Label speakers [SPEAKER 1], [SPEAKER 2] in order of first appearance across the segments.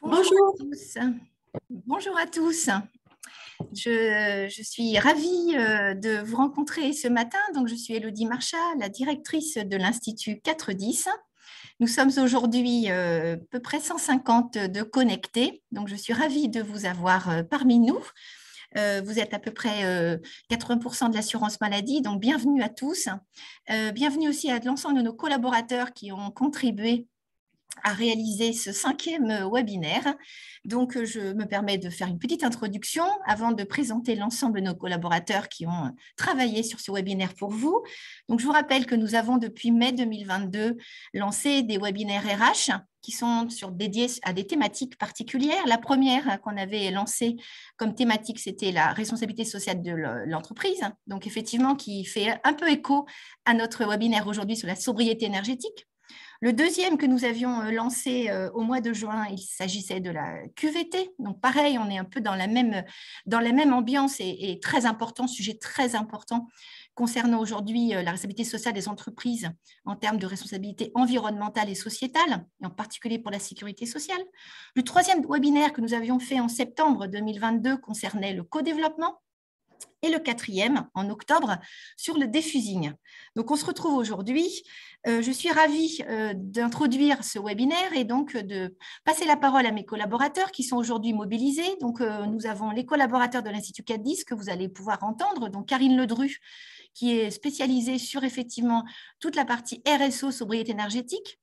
[SPEAKER 1] Bonjour à
[SPEAKER 2] Bonjour.
[SPEAKER 1] tous. Bonjour à tous. Je suis ravie de vous rencontrer ce matin. Donc, je suis Élodie Marchat, la directrice de l'Institut 410. Nous sommes aujourd'hui à peu près 150 de connectés. Donc, je suis ravie de vous avoir parmi nous. Vous êtes à peu près 80% de l'assurance maladie, donc bienvenue à tous. Bienvenue aussi à l'ensemble de nos collaborateurs qui ont contribué à réaliser ce 5e webinaire. Donc, je me permets de faire une petite introduction avant de présenter l'ensemble de nos collaborateurs qui ont travaillé sur ce webinaire pour vous. Donc, je vous rappelle que nous avons depuis mai 2022 lancé des webinaires RH qui sont dédiés à des thématiques particulières. La première qu'on avait lancée comme thématique, c'était la responsabilité sociale de l'entreprise. Donc, effectivement, qui fait un peu écho à notre webinaire aujourd'hui sur la sobriété énergétique. Le deuxième que nous avions lancé au mois de juin, il s'agissait de la QVT. Donc pareil, on est un peu dans la même ambiance et très important, sujet très important concernant aujourd'hui la responsabilité sociale des entreprises en termes de responsabilité environnementale et sociétale, et en particulier pour la sécurité sociale. Le troisième webinaire que nous avions fait en septembre 2022 concernait le co-développement. Et le quatrième, en octobre, sur le diffusing. Donc, on se retrouve aujourd'hui. Je suis ravie d'introduire ce webinaire et donc de passer la parole à mes collaborateurs qui sont aujourd'hui mobilisés. Donc, nous avons les collaborateurs de l'Institut 410 que vous allez pouvoir entendre. Donc, Karine Ledru, qui est spécialisée sur effectivement toute la partie RSO, sobriété énergétique.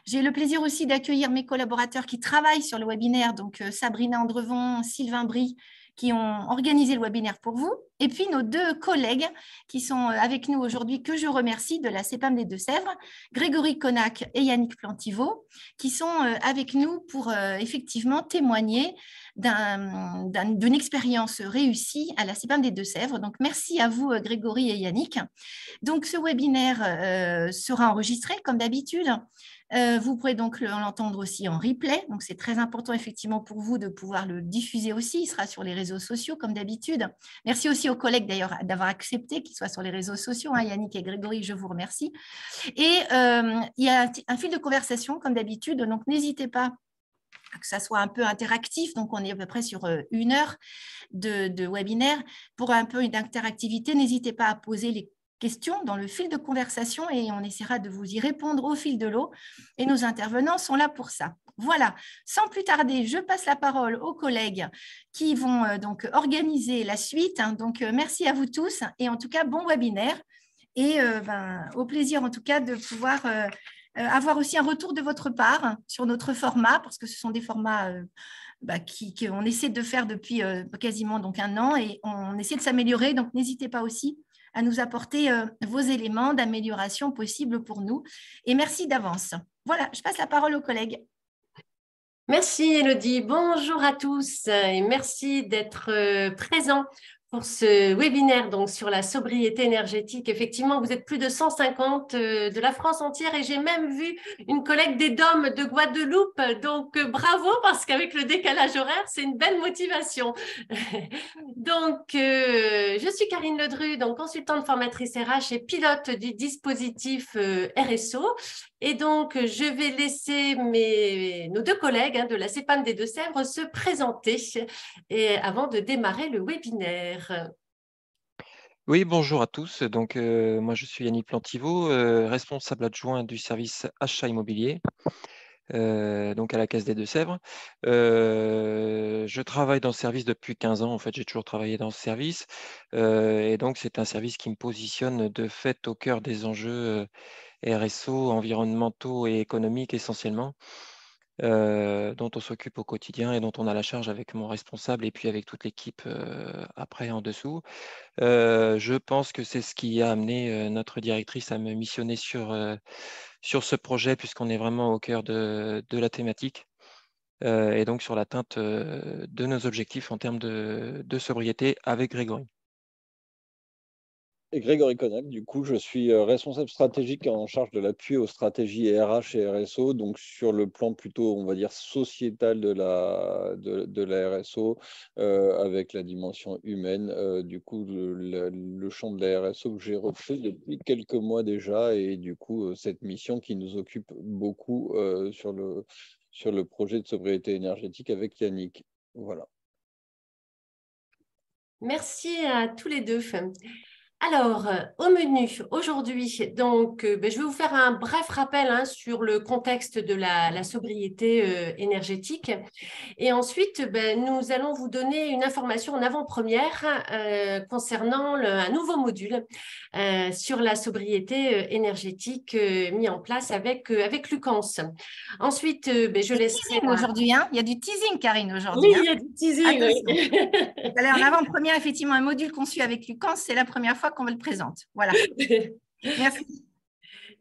[SPEAKER 1] J'ai le plaisir aussi d'accueillir mes collaborateurs qui travaillent sur le webinaire, donc Sabrina Andrevon, Sylvain Brie, qui ont organisé le webinaire pour vous, et puis nos deux collègues qui sont avec nous aujourd'hui, que je remercie, de la CEPAM des Deux-Sèvres, Grégory Connac et Yannick Plantiveau, qui sont avec nous pour effectivement témoigner d'une expérience réussie à la CEPAM des Deux-Sèvres. Donc, merci à vous, Grégory et Yannick. Donc, ce webinaire sera enregistré, comme d'habitude. Vous pourrez donc l'entendre aussi en replay. Donc, c'est très important, effectivement, pour vous de pouvoir le diffuser aussi. Il sera sur les réseaux sociaux, comme d'habitude. Merci aussi aux collègues, d'ailleurs, d'avoir accepté qu'il soit sur les réseaux sociaux. Yannick et Grégory, je vous remercie. Et il y a un fil de conversation, comme d'habitude. Donc, n'hésitez pas que ça soit un peu interactif. Donc, on est à peu près sur 1 heure de webinaire. Pour un peu une interactivité, n'hésitez pas à poser les questions dans le fil de conversation et on essaiera de vous y répondre au fil de l'eau. Et nos intervenants sont là pour ça. Voilà, sans plus tarder, je passe la parole aux collègues qui vont donc organiser la suite. Donc, merci à vous tous et en tout cas, bon webinaire. Et au plaisir en tout cas de pouvoir avoir aussi un retour de votre part sur notre format, parce que ce sont des formats qu'on essaie de faire depuis quasiment donc 1 an et on essaie de s'améliorer. Donc, n'hésitez pas aussi à nous apporter vos éléments d'amélioration possibles pour nous. Et merci d'avance. Voilà, je passe la parole aux collègues.
[SPEAKER 2] Merci Élodie. Bonjour à tous et merci d'être présents pour ce webinaire donc, sur la sobriété énergétique. Effectivement, vous êtes plus de 150 de la France entière et j'ai même vu une collègue des DOM de Guadeloupe. Donc, bravo parce qu'avec le décalage horaire, c'est une belle motivation. Donc, je suis Karine Ledru, donc consultante formatrice RH et pilote du dispositif RSO. Et donc, je vais laisser nos deux collègues de la CEPAM des Deux-Sèvres se présenter et avant de démarrer le webinaire.
[SPEAKER 3] Oui, bonjour à tous. Donc, moi, je suis Yannick Plantiveau, responsable adjoint du service achat immobilier, donc à la Caisse des Deux-Sèvres. Je travaille dans ce service depuis 15 ans. En fait, j'ai toujours travaillé dans ce service. Et donc, c'est un service qui me positionne de fait au cœur des enjeux RSO, environnementaux et économiques essentiellement. Dont on s'occupe au quotidien et dont on a la charge avec mon responsable et puis avec toute l'équipe après en dessous. Je pense que c'est ce qui a amené notre directrice à me missionner sur ce projet puisqu'on est vraiment au cœur de la thématique et donc sur l'atteinte de nos objectifs en termes de sobriété avec Grégory.
[SPEAKER 4] Et Grégory Connac, du coup, je suis responsable stratégique en charge de l'appui aux stratégies RH et RSO, donc sur le plan plutôt, on va dire, sociétal de la RSO, avec la dimension humaine. Du coup, le champ de la RSO que j'ai repris depuis quelques mois déjà, et du coup, cette mission qui nous occupe beaucoup sur le projet de sobriété énergétique avec Yannick. Voilà.
[SPEAKER 2] Merci à tous les deux. Alors, au menu aujourd'hui, donc, je vais vous faire un bref rappel sur le contexte de la sobriété énergétique. Et ensuite, nous allons vous donner une information en avant-première concernant un nouveau module sur la sobriété énergétique mis en place avec Lucans. Ensuite, je laisserai…
[SPEAKER 1] aujourd'hui, hein. Il y a du teasing, Karine, aujourd'hui.
[SPEAKER 2] Oui, il y a du teasing.
[SPEAKER 1] Oui. Allez, en avant-première, effectivement, un module conçu avec Lucans, c'est la première fois qu'on le présente. Voilà. Merci.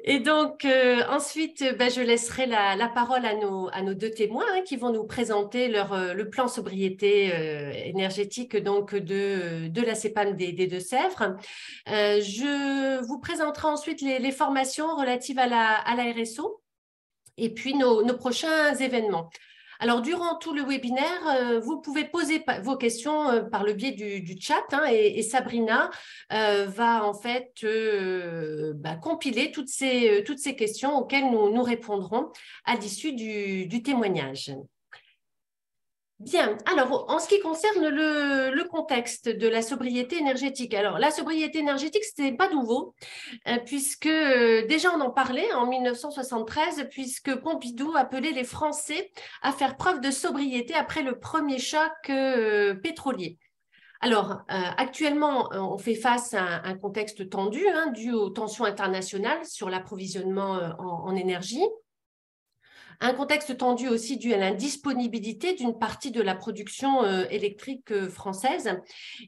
[SPEAKER 2] Et donc, ensuite, je laisserai la parole à nos deux témoins qui vont nous présenter le plan sobriété énergétique donc, de la CEPAM des Deux-Sèvres. Je vous présenterai ensuite les formations relatives à la RSO et puis nos prochains événements. Alors, durant tout le webinaire, vous pouvez poser vos questions par le biais du chat et Sabrina va en fait compiler toutes ces questions auxquelles nous répondrons à l'issue du témoignage. Bien, alors en ce qui concerne le contexte de la sobriété énergétique, alors la sobriété énergétique, ce n'est pas nouveau, puisque déjà on en parlait en 1973, puisque Pompidou appelait les Français à faire preuve de sobriété après le premier choc pétrolier. Alors, actuellement, on fait face à un contexte tendu dû aux tensions internationales sur l'approvisionnement en énergie. Un contexte tendu aussi dû à l'indisponibilité d'une partie de la production électrique française.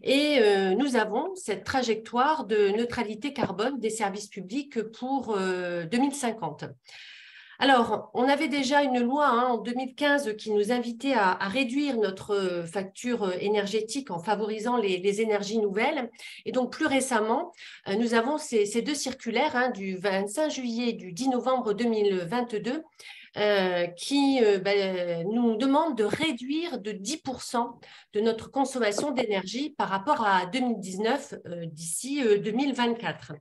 [SPEAKER 2] Et nous avons cette trajectoire de neutralité carbone des services publics pour 2050. Alors, on avait déjà une loi en 2015 qui nous invitait à réduire notre facture énergétique en favorisant les énergies nouvelles. Et donc, plus récemment, nous avons ces deux circulaires du 25 juillet et du 10 novembre 2022 qui nous demandent de réduire de 10% de notre consommation d'énergie par rapport à 2019 d'ici 2024.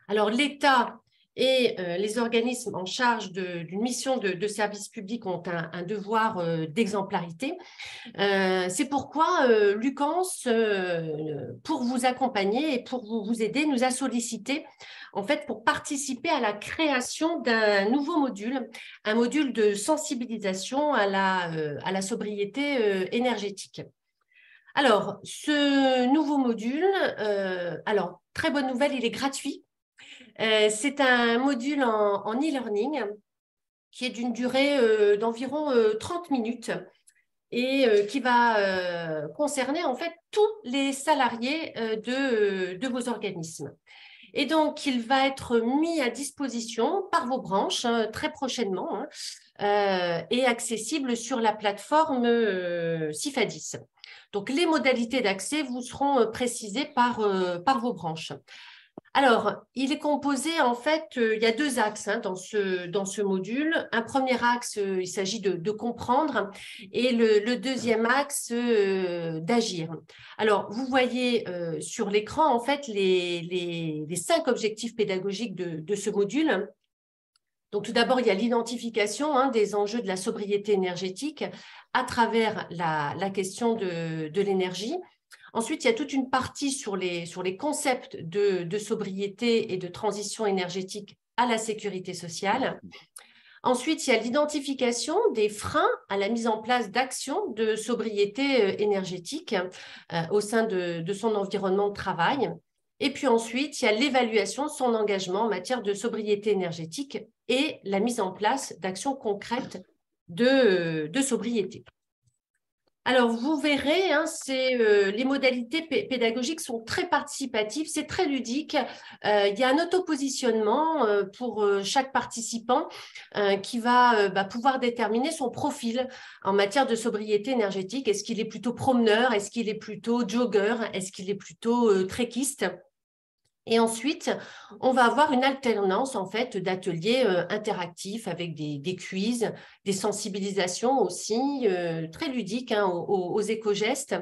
[SPEAKER 2] Alors, l'État et les organismes en charge d'une mission de service public ont un devoir d'exemplarité. C'est pourquoi Lucans, pour vous accompagner et pour vous aider, nous a sollicité en fait pour participer à la création d'un nouveau module, un module de sensibilisation à la sobriété énergétique. Alors, ce nouveau module, alors très bonne nouvelle, il est gratuit. C'est un module en e-learning qui est d'une durée d'environ 30 minutes et qui va concerner en fait tous les salariés de vos organismes. Et donc, il va être mis à disposition par vos branches très prochainement et accessible sur la plateforme CIFADIS. Donc, les modalités d'accès vous seront précisées par vos branches. Alors, il est composé, en fait, il y a deux axes dans ce module. Un premier axe, il s'agit de comprendre et le deuxième axe, d'agir. Alors, vous voyez sur l'écran, en fait, les 5 objectifs pédagogiques de ce module. Donc, tout d'abord, il y a l'identification des enjeux de la sobriété énergétique à travers la question de l'énergie. Ensuite, il y a toute une partie sur les concepts de sobriété et de transition énergétique à la sécurité sociale. Ensuite, il y a l'identification des freins à la mise en place d'actions de sobriété énergétique au sein de son environnement de travail. Et puis ensuite, il y a l'évaluation de son engagement en matière de sobriété énergétique et la mise en place d'actions concrètes de sobriété. Alors, vous verrez, les modalités pédagogiques sont très participatives, c'est très ludique. Il y a un autopositionnement pour chaque participant qui va pouvoir déterminer son profil en matière de sobriété énergétique. Est-ce qu'il est plutôt promeneur? Est-ce qu'il est plutôt jogger? Est-ce qu'il est plutôt trekiste? Et ensuite, on va avoir une alternance en fait d'ateliers interactifs avec des quiz, des sensibilisations aussi très ludiques aux éco-gestes.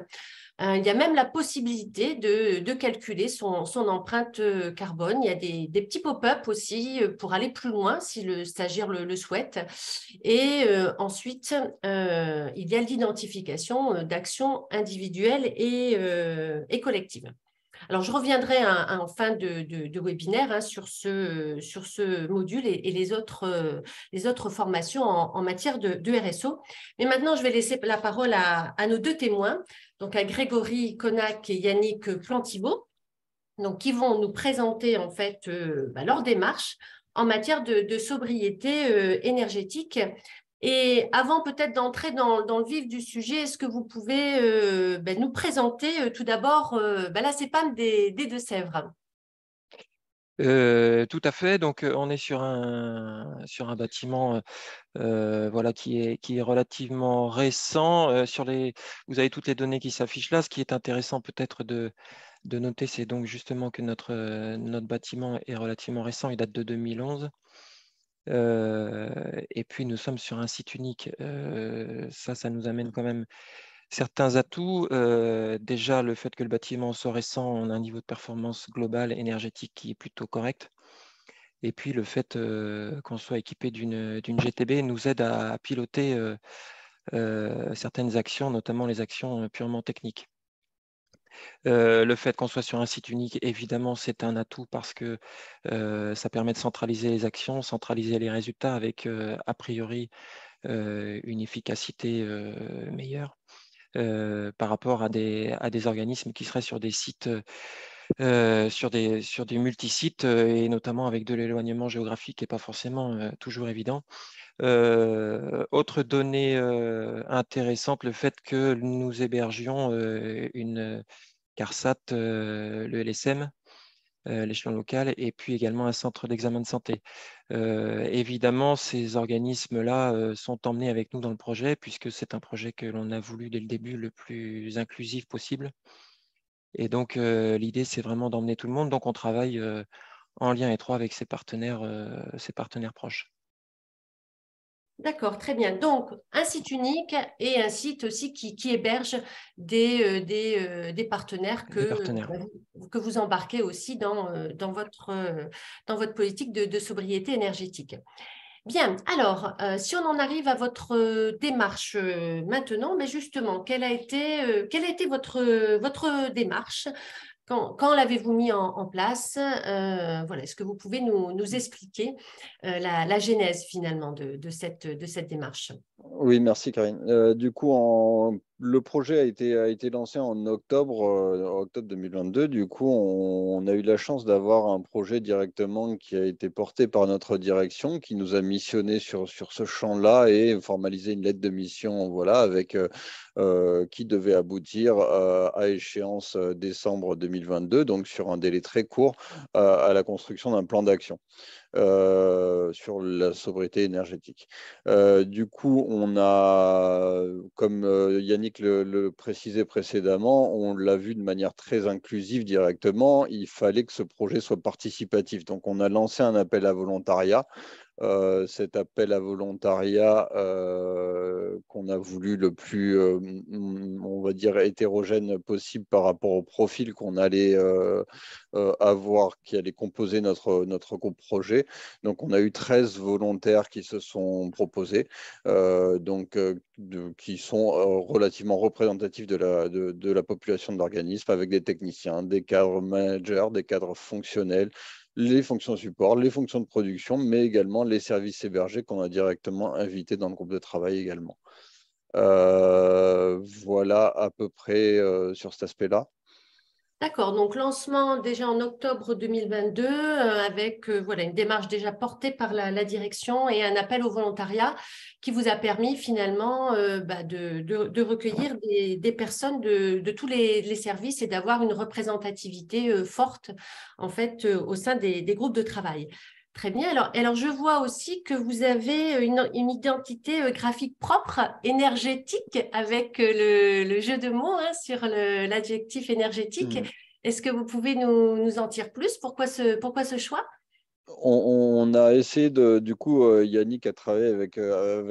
[SPEAKER 2] Il y a même la possibilité de calculer son empreinte carbone. Il y a des petits pop-up aussi pour aller plus loin si le stagiaire le souhaite. Et ensuite, il y a l'identification d'actions individuelles et collectives. Alors, je reviendrai en fin de webinaire sur ce module et les autres formations en matière de RSO. Mais maintenant, je vais laisser la parole à nos deux témoins, donc à Grégory Connac et Yannick Plantiveau, donc, qui vont nous présenter en fait leur démarche en matière de sobriété énergétique. Et avant peut-être d'entrer dans le vif du sujet, est-ce que vous pouvez nous présenter tout d'abord la CEPAM des Deux-Sèvres?
[SPEAKER 3] Tout à fait. Donc, on est sur un bâtiment voilà, qui est relativement récent. Vous avez toutes les données qui s'affichent là. Ce qui est intéressant peut-être de noter, c'est donc justement que notre bâtiment est relativement récent. Il date de 2011. Et puis, nous sommes sur un site unique. Ça nous amène quand même certains atouts. Déjà, le fait que le bâtiment soit récent, on a un niveau de performance globale énergétique qui est plutôt correct. Et puis, le fait qu'on soit équipé d'une GTB nous aide à piloter certaines actions, notamment les actions purement techniques. Le fait qu'on soit sur un site unique, évidemment, c'est un atout parce que ça permet de centraliser les actions, centraliser les résultats avec, a priori, une efficacité meilleure par rapport à des organismes qui seraient sur des sites, sur des multisites et notamment avec de l'éloignement géographique qui n'est pas forcément toujours évident. Autre donnée intéressante, le fait que nous hébergions une CARSAT, le LSM, l'échelon local, et puis également un centre d'examen de santé. Évidemment, ces organismes-là sont emmenés avec nous dans le projet, puisque c'est un projet que l'on a voulu dès le début le plus inclusif possible. Et donc, l'idée, c'est vraiment d'emmener tout le monde. Donc, on travaille en lien étroit avec ses partenaires proches.
[SPEAKER 2] D'accord, très bien. Donc, un site unique et un site aussi qui héberge des partenaires que vous embarquez aussi dans votre politique de sobriété énergétique. Bien, alors, si on en arrive à votre démarche maintenant, mais justement, quelle a été votre démarche? Quand l'avez-vous mis en place? Voilà, est-ce que vous pouvez nous expliquer la genèse finalement de cette démarche?
[SPEAKER 4] Oui, merci Karine. Du coup, le projet a été lancé en octobre 2022. Du coup, on a eu la chance d'avoir un projet directement qui a été porté par notre direction, qui nous a missionné sur ce champ-là et formalisé une lettre de mission, voilà, avec qui devait aboutir à échéance décembre 2022, donc sur un délai très court, à la construction d'un plan d'action sur la sobriété énergétique. Du coup, on a, comme Yannick le précisait précédemment, on l'a vu de manière très inclusive directement. Il fallait que ce projet soit participatif. Donc, on a lancé un appel à volontariat. Cet appel à volontariat qu'on a voulu le plus, on va dire, hétérogène possible par rapport au profil qu'on allait avoir, qui allait composer notre groupe projet. Donc, on a eu 13 volontaires qui se sont proposés, qui sont relativement représentatifs de la population de l'organisme, avec des techniciens, des cadres managers, des cadres fonctionnels, les fonctions support, les fonctions de production, mais également les services hébergés qu'on a directement invités dans le groupe de travail également. Voilà à peu près sur cet aspect-là.
[SPEAKER 2] D'accord, donc lancement déjà en octobre 2022 avec voilà, une démarche déjà portée par la direction et un appel au volontariat qui vous a permis finalement de recueillir des personnes de tous les services et d'avoir une représentativité forte en fait au sein des groupes de travail. Très bien. Alors, je vois aussi que vous avez une identité graphique propre, énergétique, avec le jeu de mots sur l'adjectif énergétique. Est-ce que vous pouvez nous en dire plus? Pourquoi ce choix?
[SPEAKER 4] On a essayé du coup, Yannick a travaillé avec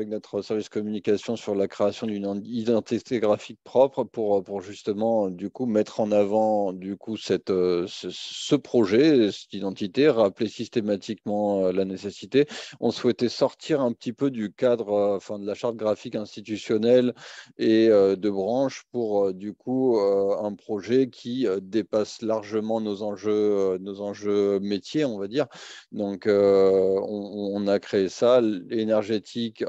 [SPEAKER 4] notre service communication sur la création d'une identité graphique propre pour justement, du coup, mettre en avant, du coup, ce projet, cette identité, rappeler systématiquement la nécessité. On souhaitait sortir un petit peu du cadre, enfin, de la charte graphique institutionnelle et de branche pour, du coup, un projet qui dépasse largement nos enjeux métiers, on va dire. Donc, on a créé ça, énergétique,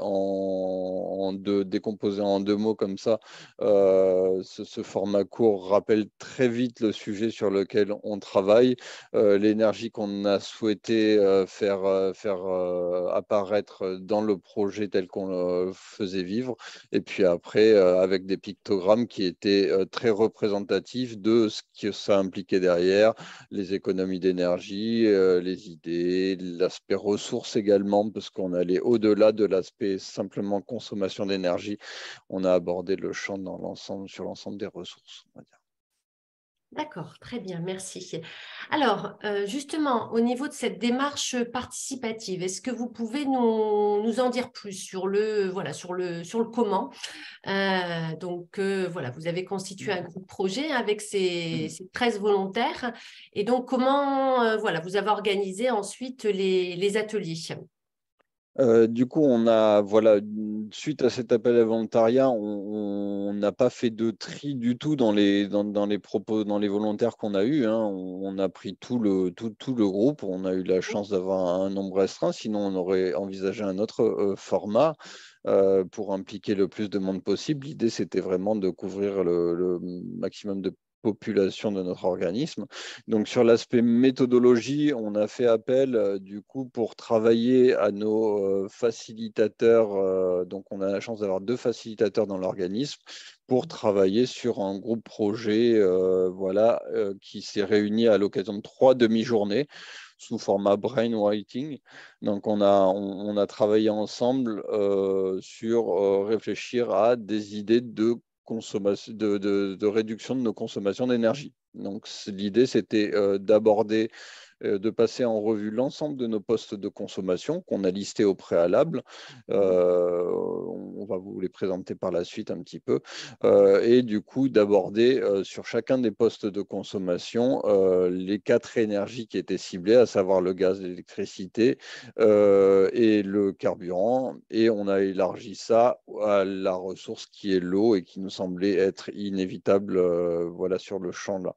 [SPEAKER 4] décomposé en 2 mots comme ça. Ce format court rappelle très vite le sujet sur lequel on travaille, l'énergie qu'on a souhaité faire apparaître dans le projet tel qu'on le faisait vivre. Et puis après, avec des pictogrammes qui étaient très représentatifs de ce que ça impliquait derrière, les économies d'énergie, les idées, l'aspect ressources également, parce qu'on allait au-delà de l'aspect simplement consommation d'énergie. On a abordé le champ sur l'ensemble des ressources, on va dire.
[SPEAKER 2] D'accord, très bien, merci. Alors, justement, au niveau de cette démarche participative, est-ce que vous pouvez nous en dire plus sur voilà, sur le comment? Voilà, vous avez constitué un groupe projet avec ces 13 volontaires. Et donc, comment voilà, vous avez organisé ensuite les ateliers?
[SPEAKER 4] Du coup, voilà, suite à cet appel à volontariat, on n'a pas fait de tri du tout dans les propos, dans les volontaires qu'on a eus, hein. On a pris tout le groupe. On a eu la chance d'avoir un nombre restreint, sinon on aurait envisagé un autre format pour impliquer le plus de monde possible. L'idée, c'était vraiment de couvrir le maximum de population de notre organisme. Donc sur l'aspect méthodologie, on a fait appel du coup pour travailler à nos facilitateurs. Donc on a la chance d'avoir 2 facilitateurs dans l'organisme pour travailler sur un groupe projet voilà, qui s'est réuni à l'occasion de 3 demi-journées sous format brainwriting. Donc on a travaillé ensemble sur réfléchir à des idées de consommation, de réduction de nos consommations d'énergie. Donc l'idée, c'était d'aborder, de passer en revue l'ensemble de nos postes de consommation qu'on a listés au préalable. On va vous les présenter par la suite un petit peu. Et du coup, d'aborder sur chacun des postes de consommation les 4 énergies qui étaient ciblées, à savoir le gaz, l'électricité et le carburant. Et on a élargi ça à la ressource qui est l'eau et qui nous semblait être inévitable voilà, sur le champ là.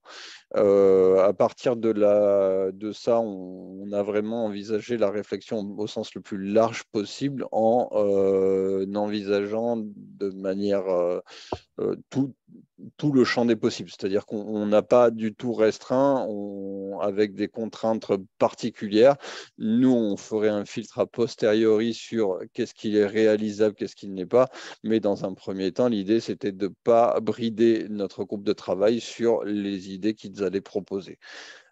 [SPEAKER 4] À partir de ça, on a vraiment envisagé la réflexion au sens le plus large possible en envisageant de manière tout le champ des possibles. C'est-à-dire qu'on n'a pas du tout restreint avec des contraintes particulières. Nous, on ferait un filtre a posteriori sur qu'est-ce qui est réalisable, qu'est-ce qui ne l'est pas. Mais dans un premier temps, l'idée, c'était de ne pas brider notre groupe de travail sur les idées qu'ils allaient proposer.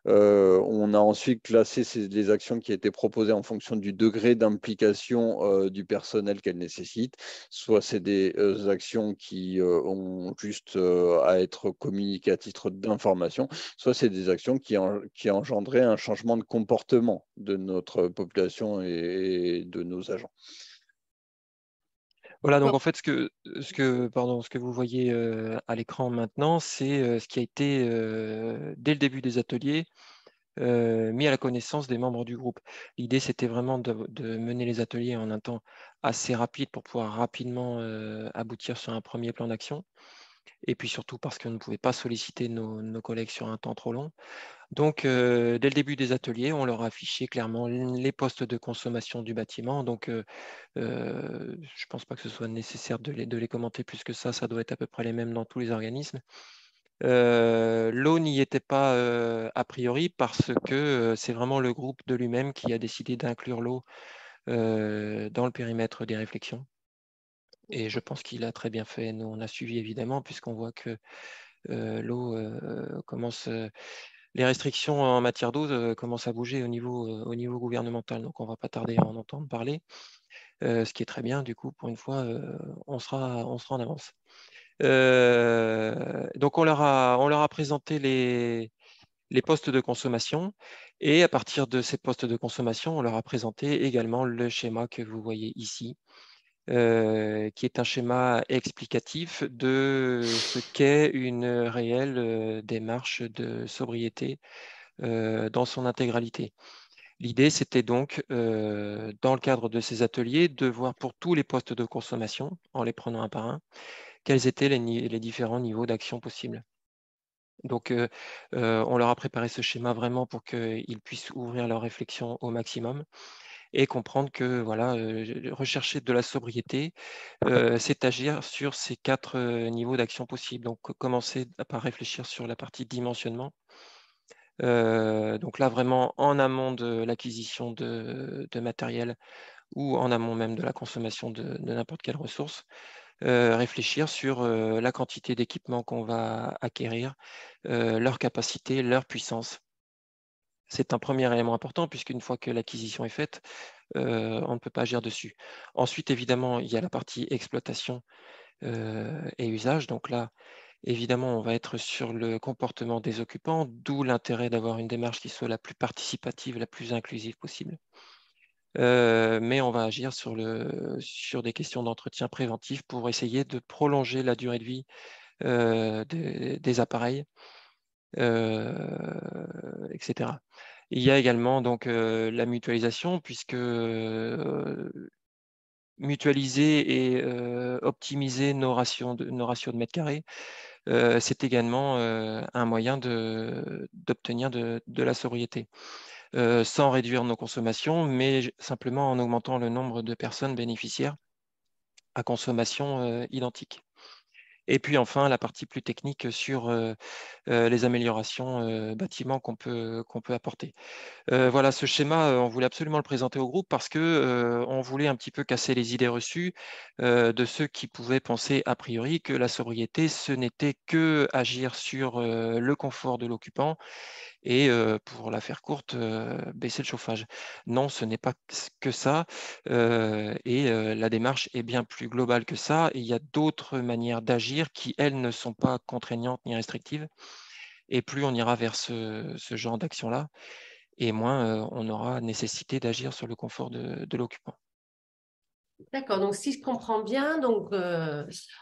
[SPEAKER 4] On a ensuite classé les actions qui étaient proposées en fonction du degré d'implication du personnel qu'elles nécessitent. Soit c'est des actions qui ont juste à être communiquées à titre d'information, soit c'est des actions qui engendraient un changement de comportement de notre population et de nos agents.
[SPEAKER 3] Voilà, donc en fait, ce que vous voyez à l'écran maintenant, c'est ce qui a été, dès le début des ateliers, mis à la connaissance des membres du groupe. L'idée, c'était vraiment de mener les ateliers en un temps assez rapide pour pouvoir rapidement aboutir sur un premier plan d'action. Et puis surtout parce qu'on ne pouvait pas solliciter nos collègues sur un temps trop long. Donc, dès le début des ateliers, on leur a affiché clairement les postes de consommation du bâtiment. Donc, je ne pense pas que ce soit nécessaire de les commenter plus que ça doit être à peu près les mêmes dans tous les organismes. L'eau n'y était pas a priori parce que c'est vraiment le groupe de lui-même qui a décidé d'inclure l'eau dans le périmètre des réflexions. Et je pense qu'il a très bien fait. Nous, on a suivi évidemment, puisqu'on voit que l'eau commence, les restrictions en matière d'eau commencent à bouger au niveau gouvernemental. Donc, on ne va pas tarder à en entendre parler, ce qui est très bien. Du coup, pour une fois, on sera en avance. Donc, on leur a présenté les postes de consommation. Et à partir de ces postes de consommation, on leur a présenté également le schéma que vous voyez ici, qui est un schéma explicatif de ce qu'est une réelle démarche de sobriété dans son intégralité. L'idée, c'était donc, dans le cadre de ces ateliers, de voir pour tous les postes de consommation, en les prenant un par un, quels étaient les différents niveaux d'action possibles. Donc, on leur a préparé ce schéma vraiment pour qu'ils puissent ouvrir leur réflexion au maximum et comprendre que voilà, rechercher de la sobriété, c'est agir sur ces 4 niveaux d'action possibles. Donc, commencer par réfléchir sur la partie dimensionnement. Donc là, vraiment en amont de l'acquisition de matériel ou en amont même de la consommation de n'importe quelle ressource, réfléchir sur la quantité d'équipements qu'on va acquérir, leur capacité, leur puissance. C'est un premier élément important puisqu'une fois que l'acquisition est faite, on ne peut pas agir dessus. Ensuite, évidemment, il y a la partie exploitation et usage. Donc là, évidemment, on va être sur le comportement des occupants, d'où l'intérêt d'avoir une démarche qui soit la plus participative, la plus inclusive possible. Mais on va agir sur des questions d'entretien préventif pour essayer de prolonger la durée de vie des appareils, etc. Il y a également donc la mutualisation, puisque mutualiser et optimiser nos ratios de mètres carrés, c'est également un moyen d'obtenir de la sobriété, sans réduire nos consommations, mais simplement en augmentant le nombre de personnes bénéficiaires à consommation identique. Et puis enfin, la partie plus technique sur les améliorations bâtiments qu'on peut apporter. Voilà, ce schéma, on voulait absolument le présenter au groupe parce que on voulait un petit peu casser les idées reçues de ceux qui pouvaient penser a priori que la sobriété, ce n'était que agir sur le confort de l'occupant et pour la faire courte, baisser le chauffage. Non, ce n'est pas que ça et la démarche est bien plus globale que ça. Et il y a d'autres manières d'agir qui, elles, ne sont pas contraignantes ni restrictives. Et plus on ira vers ce genre d'action-là, et moins on aura nécessité d'agir sur le confort de l'occupant.
[SPEAKER 2] D'accord, donc si je comprends bien, donc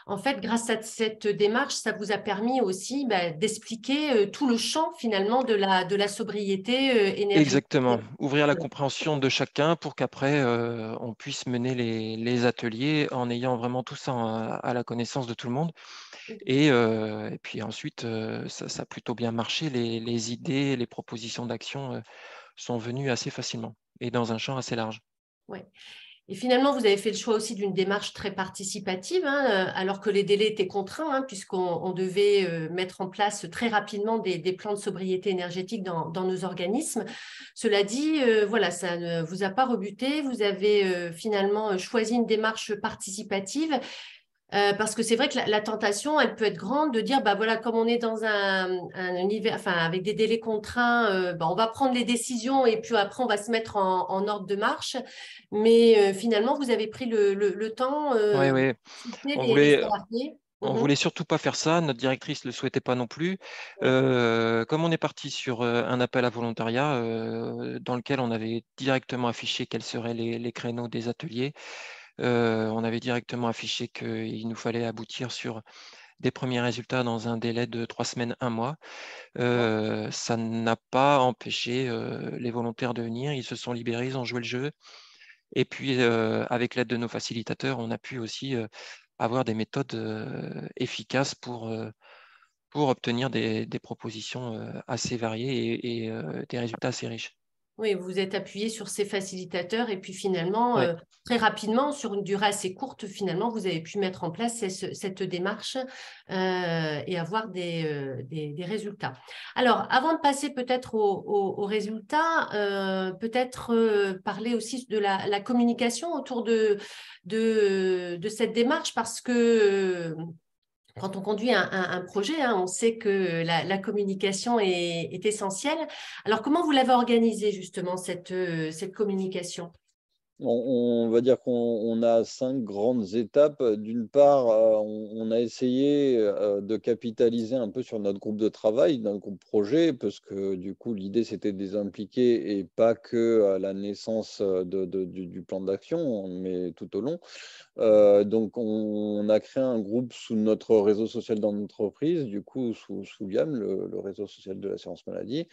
[SPEAKER 2] en fait, grâce à cette démarche, ça vous a permis aussi d'expliquer tout le champ finalement de la sobriété énergétique.
[SPEAKER 3] Exactement, ouvrir la compréhension de chacun pour qu'après on puisse mener les ateliers en ayant vraiment tout ça à la connaissance de tout le monde. Et puis ensuite, ça a plutôt bien marché. Les idées, les propositions d'action sont venues assez facilement et dans un champ assez large.
[SPEAKER 2] Ouais. Et finalement, vous avez fait le choix aussi d'une démarche très participative, hein, alors que les délais étaient contraints, hein, puisqu'on devait mettre en place très rapidement des plans de sobriété énergétique dans nos organismes. Cela dit, voilà, ça ne vous a pas rebuté. Vous avez finalement choisi une démarche participative. Parce que c'est vrai que la tentation, elle peut être grande de dire, bah voilà, comme on est dans un univers, enfin avec des délais contraints, on va prendre les décisions et puis après on va se mettre en ordre de marche. Mais finalement, vous avez pris le temps
[SPEAKER 3] Oui,
[SPEAKER 2] de
[SPEAKER 3] oui.
[SPEAKER 2] consulter
[SPEAKER 3] On
[SPEAKER 2] les
[SPEAKER 3] voulait,
[SPEAKER 2] salariés.
[SPEAKER 3] on voulait surtout pas faire ça. Notre directrice le souhaitait pas non plus.
[SPEAKER 2] Ouais.
[SPEAKER 3] Comme on est parti sur un appel à volontariat dans lequel on avait directement affiché quels seraient les créneaux des ateliers, on avait directement affiché qu'il nous fallait aboutir sur des premiers résultats dans un délai de 3 semaines, 1 mois. Ça n'a pas empêché les volontaires de venir. Ils se sont libérés, ils ont joué le jeu. Et puis, avec l'aide de nos facilitateurs, on a pu aussi avoir des méthodes efficaces pour obtenir des propositions assez variées et des résultats assez riches.
[SPEAKER 2] Oui, vous êtes appuyé sur ces facilitateurs et puis finalement,
[SPEAKER 3] Ouais.
[SPEAKER 2] très rapidement, sur une durée assez courte, finalement, vous avez pu mettre en place cette démarche et avoir des résultats. Alors, avant de passer peut-être aux résultats, peut-être parler aussi de la communication autour de cette démarche parce que quand on conduit un projet, hein, on sait que la communication est essentielle. Alors, comment vous l'avez organisée justement, cette communication?
[SPEAKER 4] On va dire qu'on a 5 grandes étapes. D'une part, on a essayé de capitaliser un peu sur notre groupe de travail, notre groupe projet, parce que du coup, l'idée, c'était de les impliquer et pas que à la naissance du plan d'action, mais tout au long. Donc, on a créé un groupe sous notre réseau social d'entreprise, du coup, sous LIAM, le réseau social de l'assurance maladie,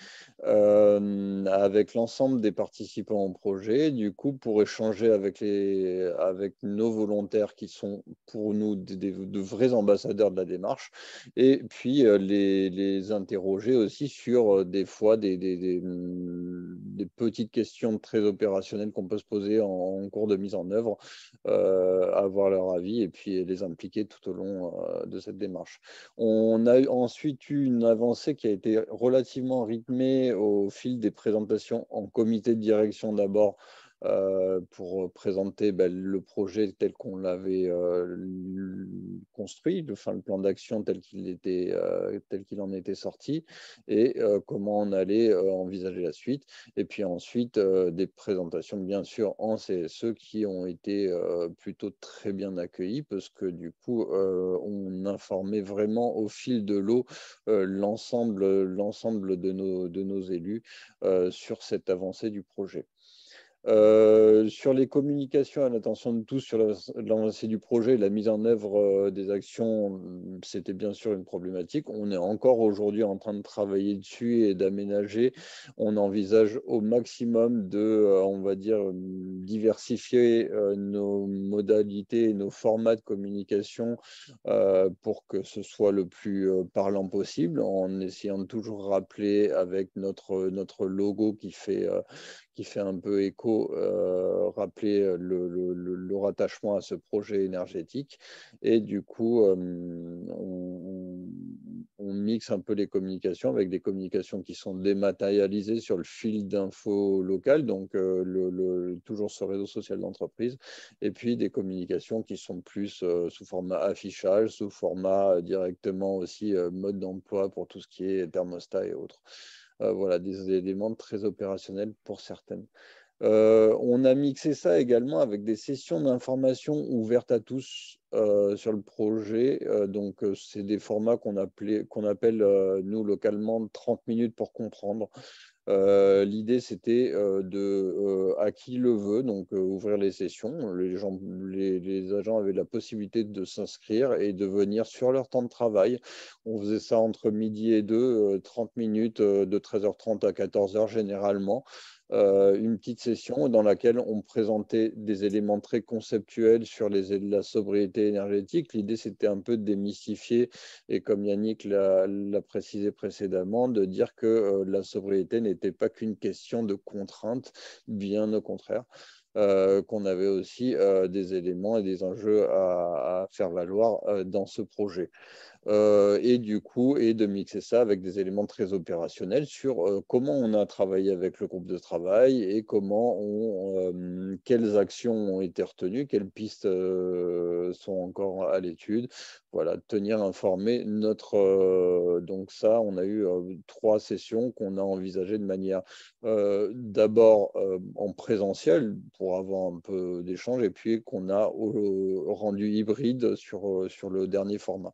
[SPEAKER 4] avec l'ensemble des participants au projet, du coup, pour échanger avec nos volontaires qui sont pour nous de vrais ambassadeurs de la démarche, et puis les interroger aussi sur des fois des petites questions très opérationnelles qu'on peut se poser en cours de mise en œuvre, avoir leur avis et puis les impliquer tout au long de cette démarche. On a ensuite eu une avancée qui a été relativement rythmée au fil des présentations en comité de direction d'abord, pour présenter le projet tel qu'on l'avait construit, le plan d'action tel qu'il en était sorti, et comment on allait envisager la suite. Et puis ensuite, des présentations, bien sûr, en CSE qui ont été plutôt très bien accueillies, parce que du coup, on informait vraiment au fil de l'eau l'ensemble de nos élus sur cette avancée du projet. Sur les communications à l'attention de tous sur l'avancée du projet, la mise en œuvre des actions, c'était bien sûr une problématique. On est encore aujourd'hui en train de travailler dessus et d'aménager. On envisage au maximum de, on va dire, diversifier nos modalités et nos formats de communication pour que ce soit le plus parlant possible, en essayant de toujours rappeler avec notre logo qui fait un peu écho, rappeler le rattachement à ce projet énergétique. Et du coup, on mixe un peu les communications avec des communications qui sont dématérialisées sur le fil d'infos local, donc toujours ce réseau social d'entreprise, et puis des communications qui sont plus sous format affichage, sous format directement aussi mode d'emploi pour tout ce qui est thermostat et autres. Voilà, des éléments très opérationnels pour certaines. On a mixé ça également avec des sessions d'information ouvertes à tous sur le projet. Donc, c'est des formats qu'on appelle, nous, localement, 30 minutes pour comprendre. L'idée, c'était à qui le veut, donc ouvrir les sessions. Les agents avaient la possibilité de s'inscrire et de venir sur leur temps de travail. On faisait ça entre midi et 2, 30 minutes, de 13h30 à 14h généralement. Une petite session dans laquelle on présentait des éléments très conceptuels sur la sobriété énergétique. L'idée, c'était un peu de démystifier, et comme Yannick l'a précisé précédemment, de dire que la sobriété n'était pas qu'une question de contrainte, bien au contraire. Qu'on avait aussi des éléments et des enjeux à faire valoir dans ce projet. Et du coup, et de mixer ça avec des éléments très opérationnels sur comment on a travaillé avec le groupe de travail et quelles actions ont été retenues, quelles pistes sont encore à l'étude. Voilà, tenir informé donc ça, on a eu 3 sessions qu'on a envisagées de manière d'abord en présentiel pour avoir un peu d'échange, et puis qu'on a rendu hybride sur le dernier format.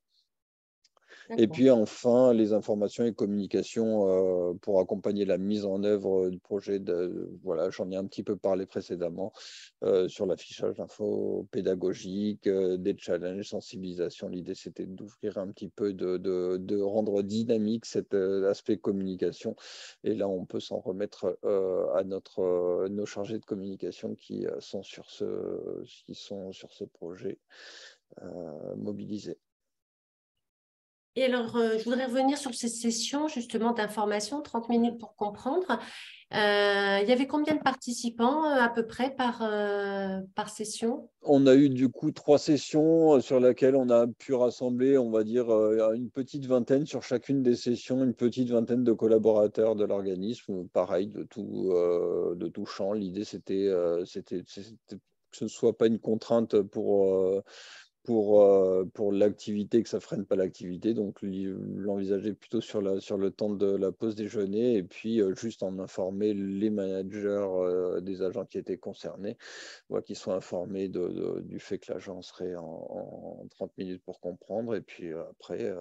[SPEAKER 4] Et puis enfin, les informations et communications pour accompagner la mise en œuvre du projet. Voilà, j'en ai un petit peu parlé précédemment sur l'affichage d'infos pédagogiques, des challenges, sensibilisation. L'idée, c'était d'ouvrir un petit peu, de rendre dynamique cet aspect communication. Et là, on peut s'en remettre à nos chargés de communication qui sont sur ce projet mobilisés.
[SPEAKER 2] Et alors, je voudrais revenir sur ces sessions justement d'information, 30 minutes pour comprendre. Il y avait combien de participants à peu près par session?
[SPEAKER 4] On a eu du coup 3 sessions sur lesquelles on a pu rassembler, on va dire, une petite vingtaine sur chacune des sessions, une petite vingtaine de collaborateurs de l'organisme, pareil, de tout champ. L'idée, c'était que ce ne soit pas une contrainte pour l'activité, que ça ne freine pas l'activité. Donc, l'envisager plutôt sur le temps de la pause déjeuner et puis juste en informer les managers des agents qui étaient concernés, qu'ils soient informés du fait que l'agent serait en 30 minutes pour comprendre. Et puis après,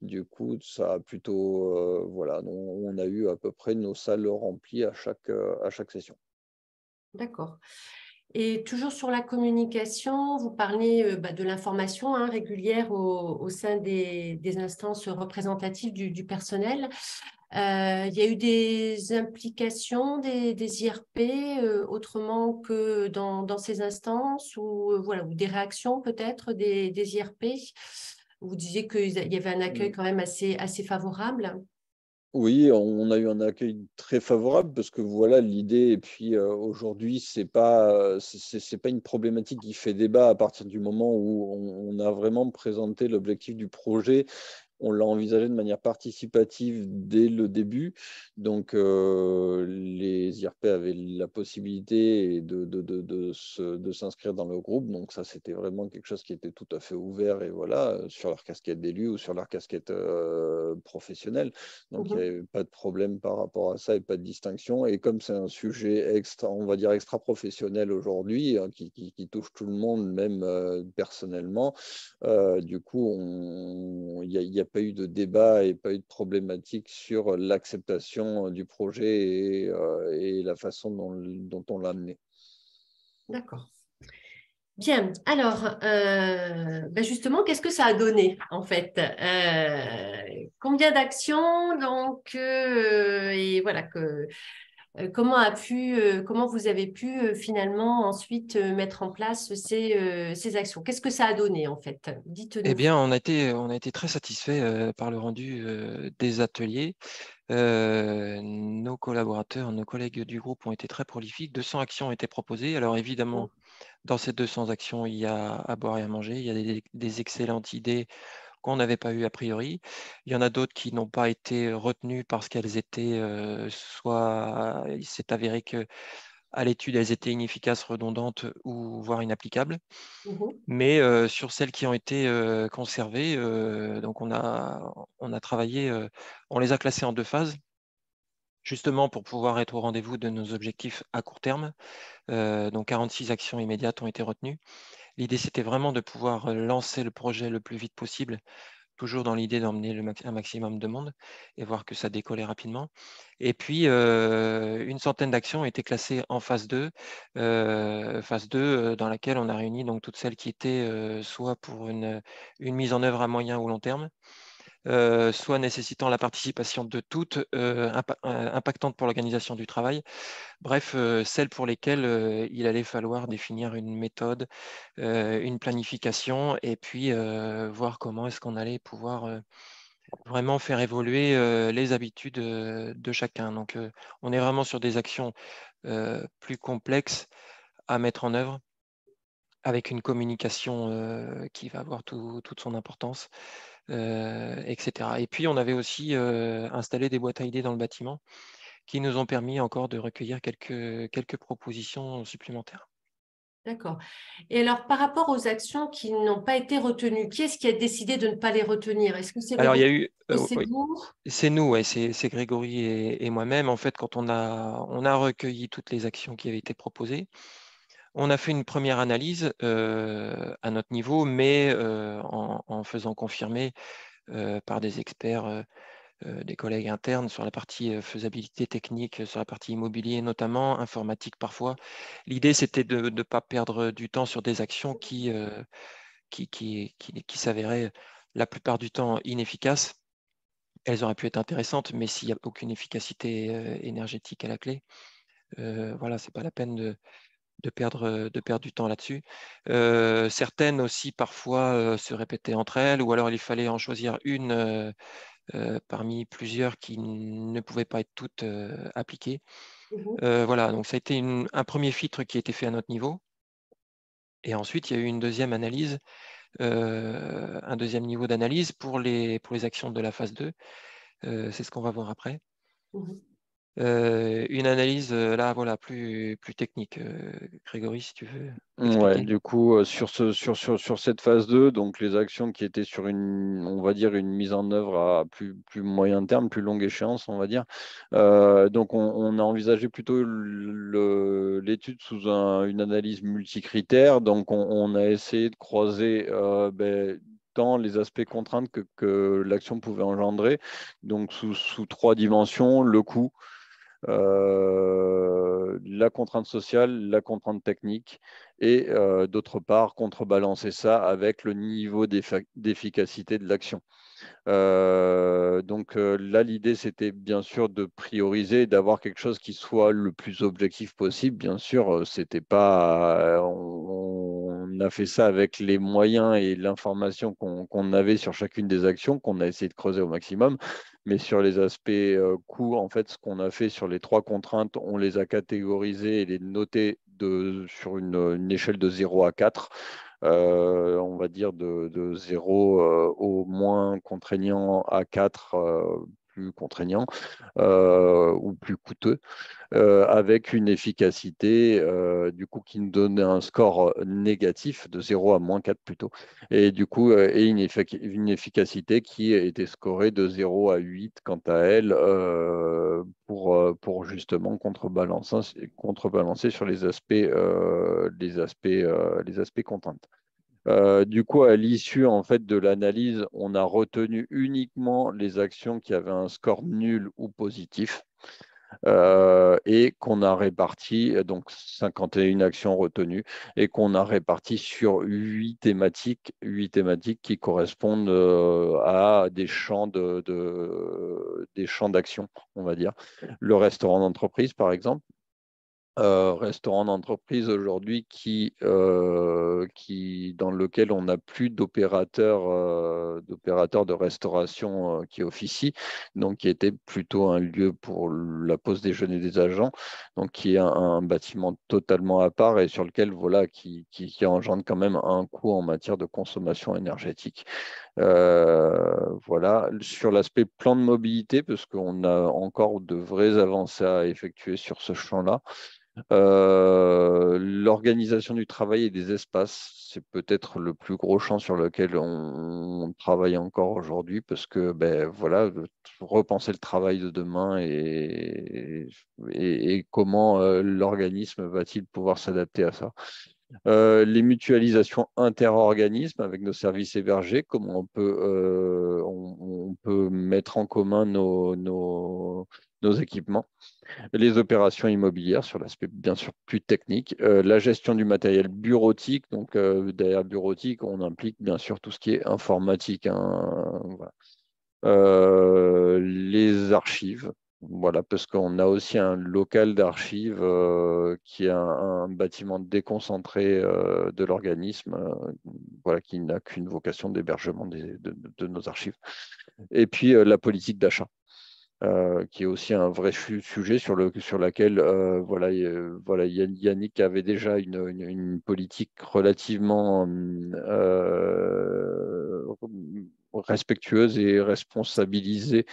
[SPEAKER 4] du coup, ça a plutôt, voilà, on a eu à peu près nos salles remplies à chaque session.
[SPEAKER 2] D'accord. Et toujours sur la communication, vous parlez de l'information régulière au sein des instances représentatives du personnel. Il y a eu des implications des IRP autrement que dans ces instances ou voilà, ou des réactions peut-être des IRP. Vous disiez qu'il y avait un accueil quand même assez favorable.
[SPEAKER 4] Oui, on a eu un accueil très favorable parce que voilà l'idée. Et puis aujourd'hui, c'est pas une problématique qui fait débat à partir du moment où on a vraiment présenté l'objectif du projet. On l'a envisagé de manière participative dès le début. Donc, les IRP avaient la possibilité de s'inscrire dans le groupe. Donc, ça, c'était vraiment quelque chose qui était tout à fait ouvert et voilà, sur leur casquette d'élu ou sur leur casquette professionnelle. Donc, il n'y avait pas de problème par rapport à ça et pas de distinction. Et comme c'est un sujet extra, on va dire extra professionnel aujourd'hui, qui touche tout le monde, même personnellement, du coup, il n'y a pas eu de débat et pas eu de problématique sur l'acceptation du projet et la façon dont on l'a amené.
[SPEAKER 2] D'accord. Bien, alors justement, qu'est-ce que ça a donné en fait? Combien d'actions donc et voilà comment vous avez pu finalement ensuite mettre en place ces actions? Qu'est-ce que ça a donné en fait?
[SPEAKER 3] Eh
[SPEAKER 2] Dites-nous.
[SPEAKER 3] bien, on a été très satisfaits par le rendu des ateliers. Nos collaborateurs, nos collègues du groupe ont été très prolifiques. 200 actions ont été proposées. Alors évidemment, dans ces 200 actions, il y a à boire et à manger. Il y a des excellentes idées qu'on n'avait pas eues a priori. Il y en a d'autres qui n'ont pas été retenues parce qu'elles étaient soit il s'est avéré que à l'étude, elles étaient inefficaces, redondantes ou voire inapplicables. Mais sur celles qui ont été conservées, donc on a travaillé, on les a classées en 2 phases, justement pour pouvoir être au rendez-vous de nos objectifs à court terme. Donc 46 actions immédiates ont été retenues. L'idée, c'était vraiment de pouvoir lancer le projet le plus vite possible, toujours dans l'idée d'emmener un maximum de monde et voir que ça décollait rapidement. Et puis, une centaine d'actions ont été classées en phase 2, dans laquelle on a réuni donc toutes celles qui étaient soit pour une mise en œuvre à moyen ou long terme, soit nécessitant la participation de toutes, impactantes pour l'organisation du travail. Bref, celles pour lesquelles il allait falloir définir une méthode, une planification et puis voir comment est-ce qu'on allait pouvoir vraiment faire évoluer les habitudes de chacun. Donc, on est vraiment sur des actions plus complexes à mettre en œuvre avec une communication qui va avoir toute son importance, etc. Et puis, on avait aussi installé des boîtes à idées dans le bâtiment qui nous ont permis encore de recueillir quelques propositions supplémentaires.
[SPEAKER 2] D'accord. Et alors, par rapport aux actions qui n'ont pas été retenues, qui est-ce qui a décidé de ne pas les retenir? Est-ce que c'est le
[SPEAKER 3] Alors, il y a
[SPEAKER 2] groupe?
[SPEAKER 3] eu,
[SPEAKER 2] C'est
[SPEAKER 3] oui,
[SPEAKER 2] vous?
[SPEAKER 3] c'est nous, ouais, c'est Grégory et moi-même. En fait, quand on a recueilli toutes les actions qui avaient été proposées, on a fait une première analyse à notre niveau, mais en faisant confirmer par des experts, des collègues internes sur la partie faisabilité technique, sur la partie immobilier notamment, informatique parfois. L'idée, c'était de ne pas perdre du temps sur des actions qui s'avéraient la plupart du temps inefficaces. Elles auraient pu être intéressantes, mais s'il n'y a aucune efficacité énergétique à la clé, voilà, c'est pas la peine de perdre du temps là-dessus. Certaines aussi parfois se répétaient entre elles, ou alors il fallait en choisir une parmi plusieurs qui ne pouvaient pas être toutes appliquées. Voilà, donc ça a été un premier filtre qui a été fait à notre niveau. Et ensuite, il y a eu une deuxième analyse, un deuxième niveau d'analyse pour les actions de la phase 2. C'est ce qu'on va voir après. Une analyse là, voilà, plus technique. Grégory, si tu veux
[SPEAKER 4] Ouais,
[SPEAKER 3] expliquer.
[SPEAKER 4] du coup, sur cette phase 2, donc les actions qui étaient sur on va dire, une mise en œuvre à plus moyen terme, plus longue échéance, on va dire. Donc, on a envisagé plutôt l'étude sous une analyse multicritère. Donc, on a essayé de croiser tant les aspects contraintes que l'action pouvait engendrer. Donc, sous trois dimensions, le coût, la contrainte sociale, la contrainte technique, et d'autre part, contrebalancer ça avec le niveau d'efficacité de l'action. Donc là, l'idée, c'était bien sûr de prioriser, d'avoir quelque chose qui soit le plus objectif possible. Bien sûr, c'était pas, on a fait ça avec les moyens et l'information qu'on avait sur chacune des actions, qu'on a essayé de creuser au maximum. Mais sur les aspects coûts, en fait, ce qu'on a fait sur les trois contraintes, on les a catégorisées et les noté sur une échelle de 0 à 4. On va dire de 0 au moins contraignant à 4 plus contraignant ou plus coûteux, avec une efficacité du coup qui nous donnait un score négatif de 0 à moins 4 plutôt, et du coup et une efficacité qui était scorée de 0 à 8 quant à elle, pour justement contrebalancer sur les aspects contraintes. Du coup, à l'issue en fait de l'analyse, on a retenu uniquement les actions qui avaient un score nul ou positif, et qu'on a réparti, donc 51 actions retenues, et qu'on a réparti sur 8 thématiques qui correspondent à des champs d'action, on va dire. Le restaurant d'entreprise, par exemple. Restaurant d'entreprise aujourd'hui dans lequel on n'a plus d'opérateurs de restauration qui officient, donc qui était plutôt un lieu pour la pause déjeuner des agents, donc qui est un bâtiment totalement à part et sur lequel, voilà, qui engendre quand même un coût en matière de consommation énergétique. Voilà. Sur l'aspect plan de mobilité, parce qu'on a encore de vraies avancées à effectuer sur ce champ-là. L'organisation du travail et des espaces, c'est peut-être le plus gros champ sur lequel on travaille encore aujourd'hui, parce que voilà, repenser le travail de demain et comment l'organisme va-t-il pouvoir s'adapter à ça. Les mutualisations inter-organismes avec nos services hébergés, comment on peut mettre en commun nos équipements. Les opérations immobilières sur l'aspect bien sûr plus technique, la gestion du matériel bureautique. Donc derrière bureautique, on implique bien sûr tout ce qui est informatique, hein, voilà. Les archives, voilà, parce qu'on a aussi un local d'archives qui est un bâtiment déconcentré de l'organisme, voilà, qui n'a qu'une vocation d'hébergement de nos archives. Et puis la politique d'achat. Qui est aussi un vrai sujet sur laquelle voilà, voilà, Yannick avait déjà une politique relativement respectueuse et responsabilisée,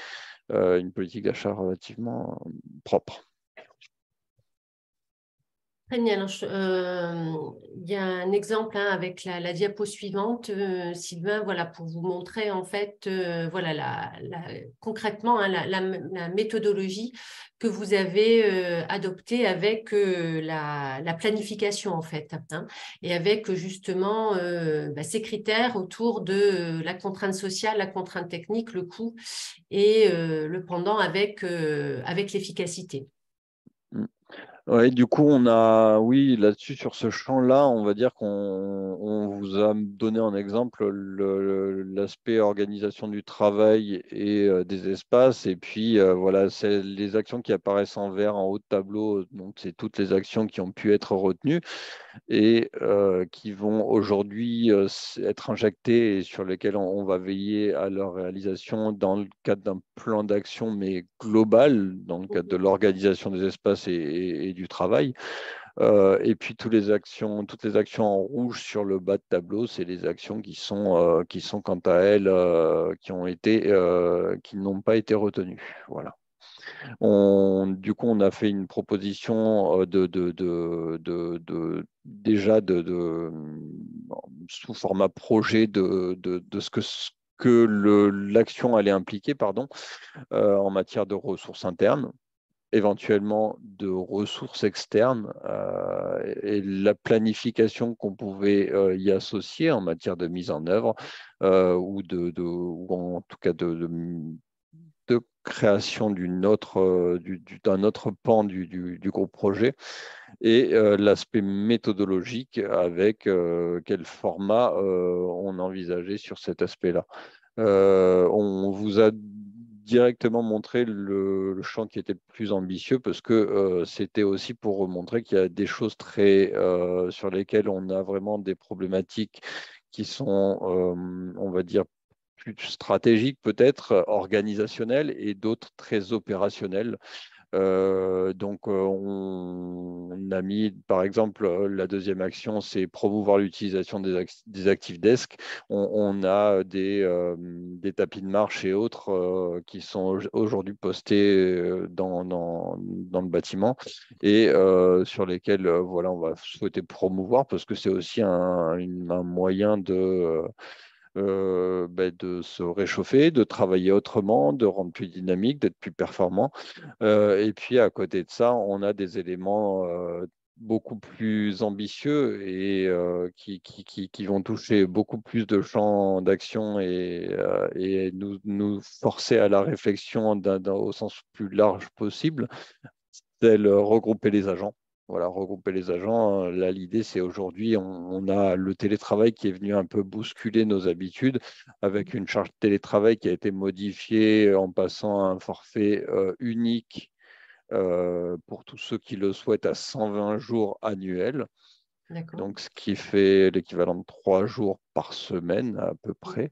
[SPEAKER 4] une politique d'achat relativement propre.
[SPEAKER 2] Très bien. Alors, il y a un exemple avec la diapo suivante, Sylvain, voilà, pour vous montrer en fait, voilà, concrètement, hein, la méthodologie que vous avez adoptée avec la planification en fait, hein, et avec justement ces critères autour de la contrainte sociale, la contrainte technique, le coût et le pendant avec l'efficacité.
[SPEAKER 4] Ouais, du coup, oui, là-dessus, sur ce champ-là, on va dire qu'on vous a donné en exemple l'aspect organisation du travail et des espaces. Et puis, voilà, c'est les actions qui apparaissent en vert en haut de tableau. Donc, c'est toutes les actions qui ont pu être retenues et qui vont aujourd'hui être injectées et sur lesquelles on va veiller à leur réalisation dans le cadre d'un plan d'action, mais global, dans le cadre de l'organisation des espaces et du travail. Et puis toutes les actions en rouge sur le bas de tableau, c'est les actions qui sont quant à elles, qui n'ont pas été retenues. Voilà. Du coup, on a fait une proposition déjà sous format projet de ce que l'action allait impliquer, pardon, en matière de ressources internes, éventuellement de ressources externes, et la planification qu'on pouvait y associer en matière de mise en œuvre, ou en tout cas de création d'un autre pan du gros projet, et l'aspect méthodologique avec quel format on envisageait sur cet aspect-là. On vous a directement montré le champ qui était le plus ambitieux, parce que c'était aussi pour montrer qu'il y a des choses sur lesquelles on a vraiment des problématiques qui sont, on va dire, plus stratégiques peut-être, organisationnelles, et d'autres très opérationnelles. On a mis, par exemple, la deuxième action, c'est promouvoir l'utilisation des Active Desk. On a des tapis de marche et autres qui sont aujourd'hui postés dans le bâtiment, et sur lesquels voilà, on va souhaiter promouvoir, parce que c'est aussi un moyen de se réchauffer, de travailler autrement, de rendre plus dynamique, d'être plus performant. Et puis à côté de ça, on a des éléments beaucoup plus ambitieux, et qui vont toucher beaucoup plus de champs d'action, et nous forcer à la réflexion au sens plus large possible, tel regrouper les agents. Voilà, regrouper les agents. Là, l'idée, c'est aujourd'hui, on a le télétravail qui est venu un peu bousculer nos habitudes, avec une charge de télétravail qui a été modifiée en passant à un forfait unique pour tous ceux qui le souhaitent, à 120 jours annuels. Donc, ce qui fait l'équivalent de 3 jours par semaine à peu près.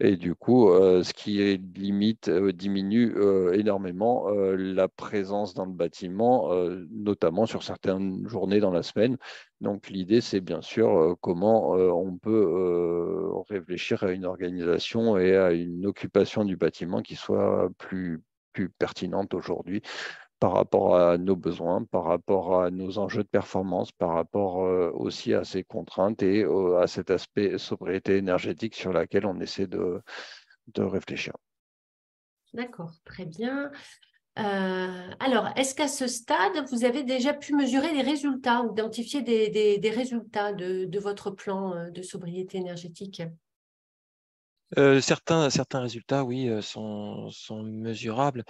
[SPEAKER 4] Et du coup, ce qui limite, diminue énormément la présence dans le bâtiment, notamment sur certaines journées dans la semaine. Donc, l'idée, c'est bien sûr comment on peut réfléchir à une organisation et à une occupation du bâtiment qui soit plus pertinente aujourd'hui, par rapport à nos besoins, par rapport à nos enjeux de performance, par rapport aussi à ces contraintes, et à cet aspect sobriété énergétique sur laquelle on essaie de réfléchir.
[SPEAKER 2] D'accord, très bien. Alors, est-ce qu'à ce stade, vous avez déjà pu mesurer les résultats ou identifier des résultats de votre plan de sobriété énergétique?
[SPEAKER 3] Certains résultats, oui, sont mesurables,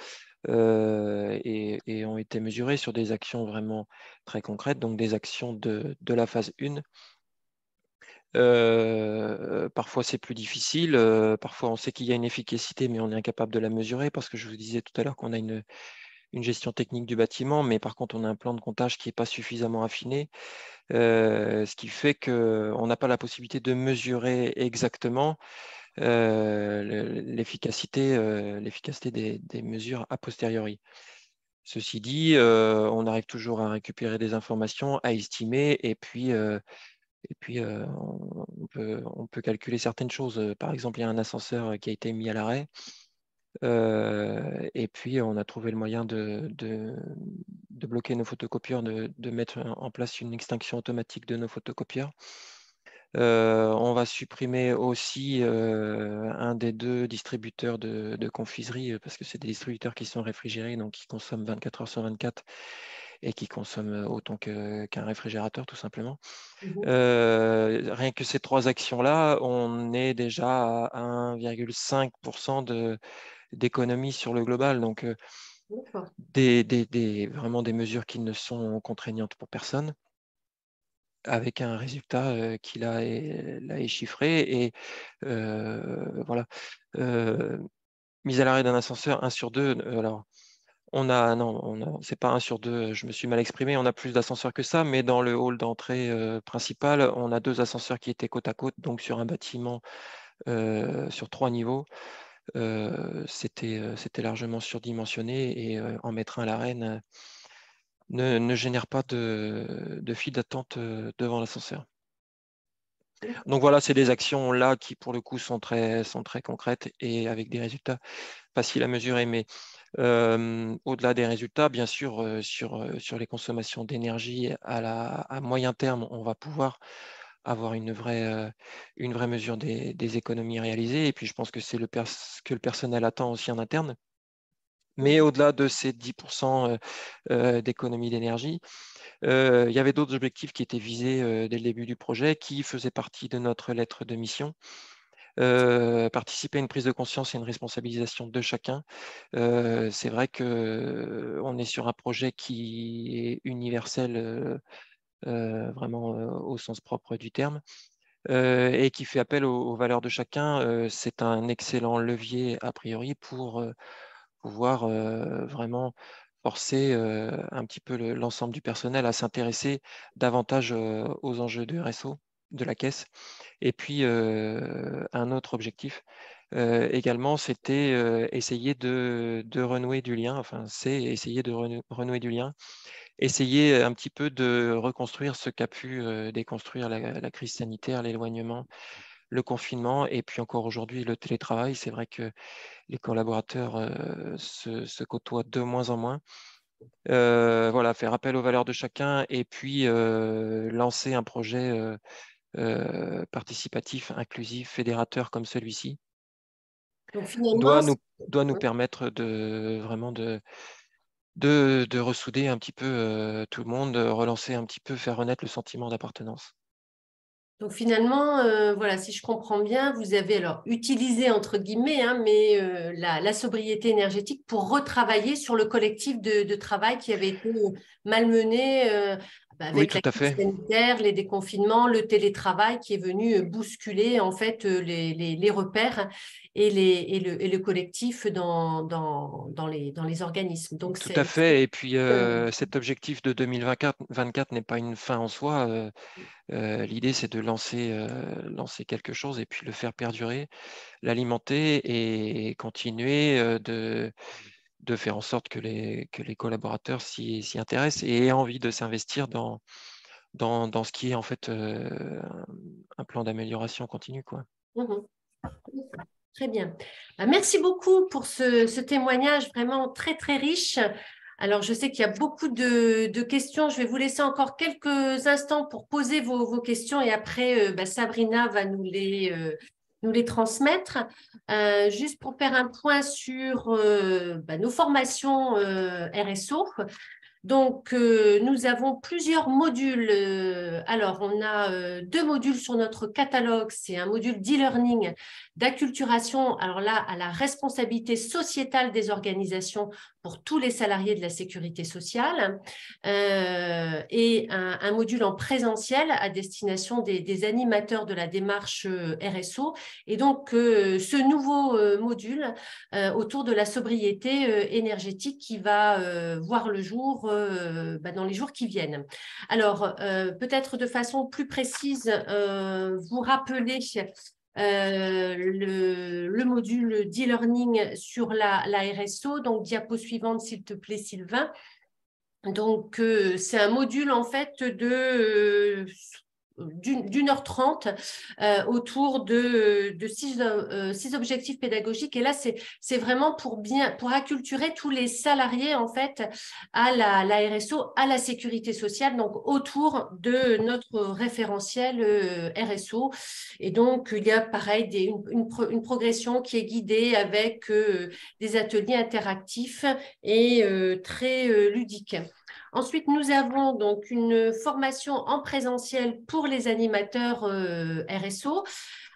[SPEAKER 3] et ont été mesurés sur des actions vraiment très concrètes, donc des actions de la phase 1. Parfois, c'est plus difficile. Parfois, on sait qu'il y a une efficacité, mais on est incapable de la mesurer, parce que je vous disais tout à l'heure qu'on a une gestion technique du bâtiment, mais par contre, on a un plan de comptage qui n'est pas suffisamment affiné, ce qui fait qu'on n'a pas la possibilité de mesurer exactement l'efficacité des mesures a posteriori. Ceci dit, on arrive toujours à récupérer des informations, à estimer, et puis on peut calculer certaines choses. Par exemple, il y a un ascenseur qui a été mis à l'arrêt, et puis on a trouvé le moyen de bloquer nos photocopieurs, de mettre en place une extinction automatique de nos photocopieurs. On va supprimer aussi un des 2 distributeurs de confiserie, parce que c'est des distributeurs qui sont réfrigérés, donc qui consomment 24 heures sur 24, et qui consomment autant qu'un réfrigérateur, tout simplement. Rien que ces 3 actions-là, on est déjà à 1,5% d'économie sur le global. Donc, vraiment des mesures qui ne sont contraignantes pour personne, avec un résultat qui là est chiffré. Et voilà. Mise à l'arrêt d'un ascenseur, 1 sur 2. Alors, c'est pas 1 sur 2, je me suis mal exprimé, on a plus d'ascenseurs que ça, mais dans le hall d'entrée principal, on a 2 ascenseurs qui étaient côte à côte, donc sur un bâtiment sur 3 niveaux. C'était largement surdimensionné, et en mettre un à l'arène ne génère pas de file d'attente devant l'ascenseur. Donc voilà, c'est des actions là qui pour le coup sont très concrètes et avec des résultats faciles à mesurer. Mais au-delà des résultats, bien sûr, sur les consommations d'énergie à moyen terme, on va pouvoir avoir une vraie mesure des économies réalisées. Et puis je pense que c'est ce que le personnel attend aussi en interne. Mais au-delà de ces 10% d'économie d'énergie, il y avait d'autres objectifs qui étaient visés dès le début du projet, qui faisaient partie de notre lettre de mission. Participer à une prise de conscience et une responsabilisation de chacun. C'est vrai qu'on est sur un projet qui est universel, vraiment au sens propre du terme, et qui fait appel aux valeurs de chacun. C'est un excellent levier a priori pour pouvoir vraiment forcer un petit peu l'ensemble du personnel à s'intéresser davantage aux enjeux de RSO de la caisse. Et puis, un autre objectif également, c'était essayer de renouer du lien, enfin, c'est essayer de renouer du lien, essayer un petit peu de reconstruire ce qu'a pu déconstruire la crise sanitaire, l'éloignement, le confinement, et puis encore aujourd'hui, le télétravail. C'est vrai que les collaborateurs se côtoient de moins en moins. Voilà, faire appel aux valeurs de chacun et puis lancer un projet participatif, inclusif, fédérateur comme celui-ci
[SPEAKER 2] Donc finalement,
[SPEAKER 3] doit nous permettre vraiment de ressouder un petit peu tout le monde, relancer un petit peu, faire renaître le sentiment d'appartenance.
[SPEAKER 2] Donc finalement, voilà, si je comprends bien, vous avez alors utilisé entre guillemets, hein, mais la sobriété énergétique pour retravailler sur le collectif de travail qui avait été malmené
[SPEAKER 3] Oui,
[SPEAKER 2] avec
[SPEAKER 3] tout
[SPEAKER 2] la
[SPEAKER 3] à
[SPEAKER 2] crise
[SPEAKER 3] fait.
[SPEAKER 2] sanitaire, les déconfinements, le télétravail qui est venu bousculer en fait les repères et le collectif dans les organismes. Donc
[SPEAKER 3] Tout à fait. Et puis cet objectif de 2024 n'est pas une fin en soi. L'idée, c'est de lancer quelque chose et puis le faire perdurer, l'alimenter et continuer de faire en sorte que les collaborateurs s'y intéressent et aient envie de s'investir dans ce qui est en fait un plan d'amélioration continue, quoi.
[SPEAKER 2] Mhm. Très bien. Merci beaucoup pour ce témoignage vraiment très, très riche. Alors, je sais qu'il y a beaucoup de questions. Je vais vous laisser encore quelques instants pour poser vos questions et après, Sabrina va nous les transmettre. Juste pour faire un point sur nos formations RSO. Donc, nous avons plusieurs modules. Alors, on a 2 modules sur notre catalogue. C'est un module d'e-learning, d'acculturation, alors là, à la responsabilité sociétale des organisations pour tous les salariés de la sécurité sociale, et un module en présentiel à destination des animateurs de la démarche RSO. Et donc, ce nouveau module autour de la sobriété énergétique qui va voir le jour dans les jours qui viennent. Alors, peut-être de façon plus précise, vous rappeler le module d'e-learning sur la RSO. Donc, diapo suivante, s'il te plaît, Sylvain. Donc, c'est un module en fait d'une heure 30 autour de 6 objectifs pédagogiques. Et là, c'est vraiment pour acculturer tous les salariés en fait à la RSO, à la sécurité sociale, donc autour de notre référentiel RSO. Et donc, il y a pareil une progression qui est guidée avec des ateliers interactifs et très ludiques. Ensuite, nous avons donc une formation en présentiel pour les animateurs RSO.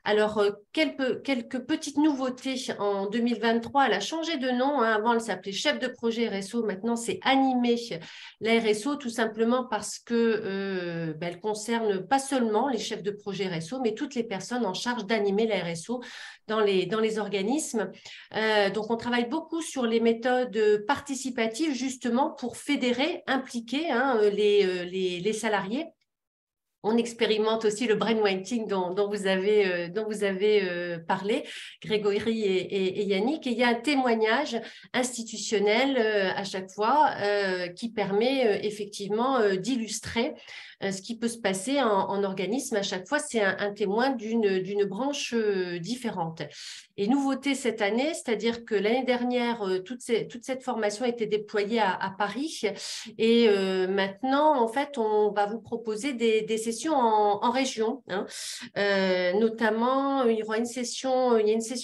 [SPEAKER 2] Alors, quelques petites nouveautés en 2023. Elle a changé de nom. Hein. Avant, elle s'appelait chef de projet RSO. Maintenant, c'est animer la RSO, tout simplement parce que elle concerne pas seulement les chefs de projet RSO, mais toutes les personnes en charge d'animer la RSO dans les organismes. Donc, on travaille beaucoup sur les méthodes participatives, justement, pour fédérer, impliquer les salariés. On expérimente aussi le brainwriting dont vous avez parlé, Grégory et Yannick. Et il y a un témoignage institutionnel à chaque fois qui permet effectivement d'illustrer ce qui peut se passer en organisme. À chaque fois, c'est un témoin d'une branche différente. Et nouveauté cette année, c'est-à-dire que l'année dernière, toute cette formation a été déployée à Paris. Et maintenant, en fait, on va vous proposer des sessions en région. Hein. Notamment, il y a une session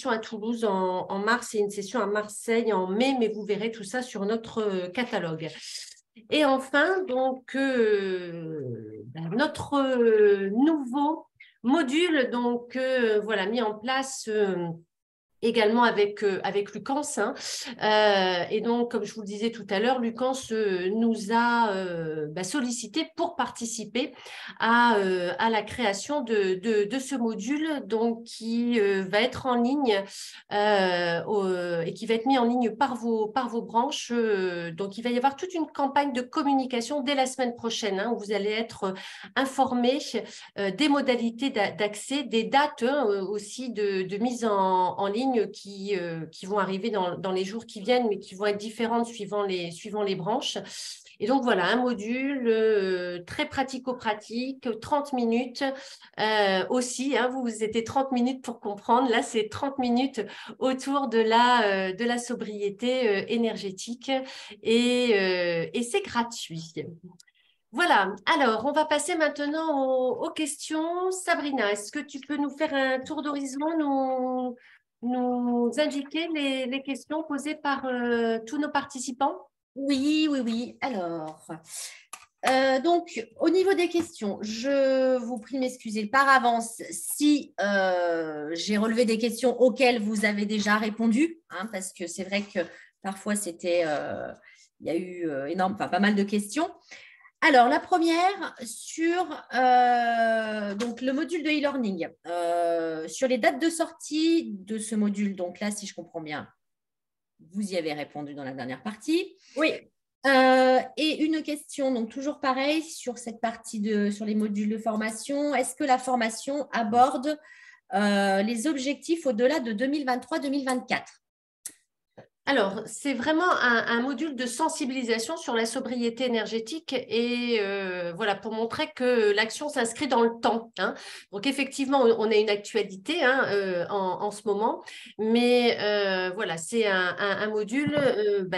[SPEAKER 2] à Toulouse en mars et une session à Marseille en mai, mais vous verrez tout ça sur notre catalogue. Et enfin, donc, notre nouveau module, donc, voilà, mis en place également avec Lucans. Hein. Et donc, comme je vous le disais tout à l'heure, Lucans nous a sollicité pour participer à la création de ce module donc, qui va être en ligne et qui va être mis en ligne par vos branches. Donc, il va y avoir toute une campagne de communication dès la semaine prochaine hein, où vous allez être informés des modalités d'accès, des dates aussi de mise en ligne qui vont arriver dans les jours qui viennent, mais qui vont être différentes suivant les branches. Et donc, voilà, un module très pratico-pratique, 30 minutes aussi. Hein, vous étiez 30 minutes pour comprendre. Là, c'est 30 minutes autour de la sobriété énergétique et c'est gratuit. Voilà, alors on va passer maintenant aux questions. Sabrina, est-ce que tu peux nous faire un tour d'horizon, nous indiquer les questions posées par tous nos participants?
[SPEAKER 5] Oui, oui, oui. Alors, donc, au niveau des questions, je vous prie de m'excuser par avance si j'ai relevé des questions auxquelles vous avez déjà répondu, hein, parce que c'est vrai que parfois, il y a eu pas mal de questions. Alors, la première sur donc, le module de e-learning. Sur les dates de sortie de ce module, donc là, si je comprends bien, vous y avez répondu dans la dernière partie.
[SPEAKER 2] Oui.
[SPEAKER 5] Et une question, donc toujours pareil, sur cette partie sur les modules de formation. Est-ce que la formation aborde les objectifs au-delà de 2023-2024 ?
[SPEAKER 2] Alors, c'est vraiment un module de sensibilisation sur la sobriété énergétique et voilà, pour montrer que l'action s'inscrit dans le temps. Hein. Donc, effectivement, on a une actualité hein, en ce moment, mais voilà, c'est un module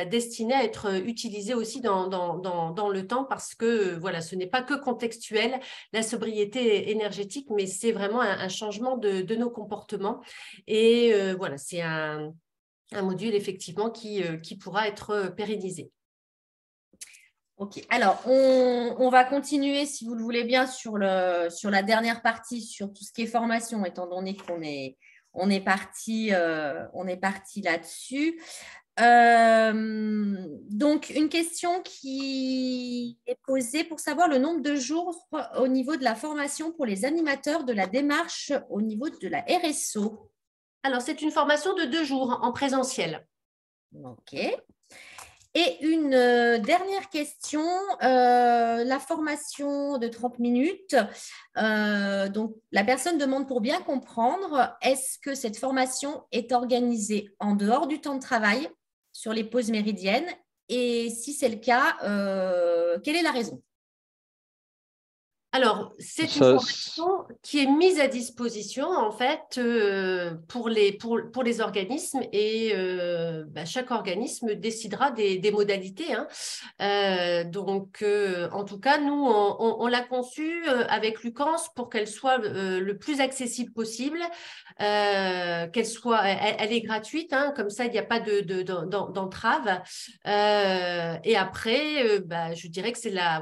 [SPEAKER 2] destiné à être utilisé aussi dans le temps parce que voilà, ce n'est pas que contextuel, la sobriété énergétique, mais c'est vraiment un changement de nos comportements. Et voilà, c'est un module effectivement qui pourra être pérennisé.
[SPEAKER 5] Ok, alors on va continuer si vous le voulez bien sur la dernière partie, sur tout ce qui est formation, étant donné qu'on est parti là-dessus. Donc, une question qui est posée pour savoir le nombre de jours au niveau de la formation pour les animateurs de la démarche au niveau de la RSO.
[SPEAKER 2] Alors, c'est une formation de 2 jours en présentiel.
[SPEAKER 5] Ok. Et une dernière question, la formation de 30 minutes. Donc, la personne demande pour bien comprendre, est-ce que cette formation est organisée en dehors du temps de travail, sur les pauses méridiennes? Et si c'est le cas, quelle est la raison?
[SPEAKER 2] Alors, c'est une formation qui est mise à disposition en fait pour les organismes et chaque organisme décidera des modalités. Hein. Donc, en tout cas, nous, on l'a conçue avec Lucans pour qu'elle soit le plus accessible possible, elle est gratuite, hein, comme ça, il n'y a pas d'entrave. Et après, je dirais que c'est la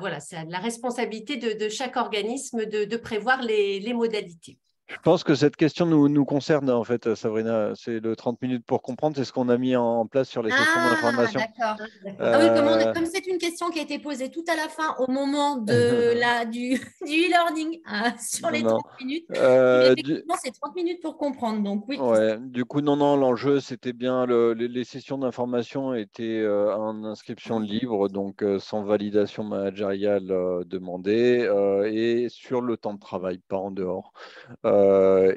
[SPEAKER 2] responsabilité de chaque organisme de prévoir les modalités.
[SPEAKER 4] Je pense que cette question nous concerne en fait, Sabrina. C'est le 30 minutes pour comprendre. C'est ce qu'on a mis en place sur les sessions d'information.
[SPEAKER 5] D'accord. Oui, comme c'est une question qui a été posée tout à la fin au moment du e-learning sur les 30 minutes. Effectivement, c'est 30 minutes pour comprendre. Donc, oui.
[SPEAKER 4] Ouais, du coup, non, l'enjeu, c'était bien les sessions d'information étaient en inscription libre, donc sans validation managériale demandée et sur le temps de travail, pas en dehors.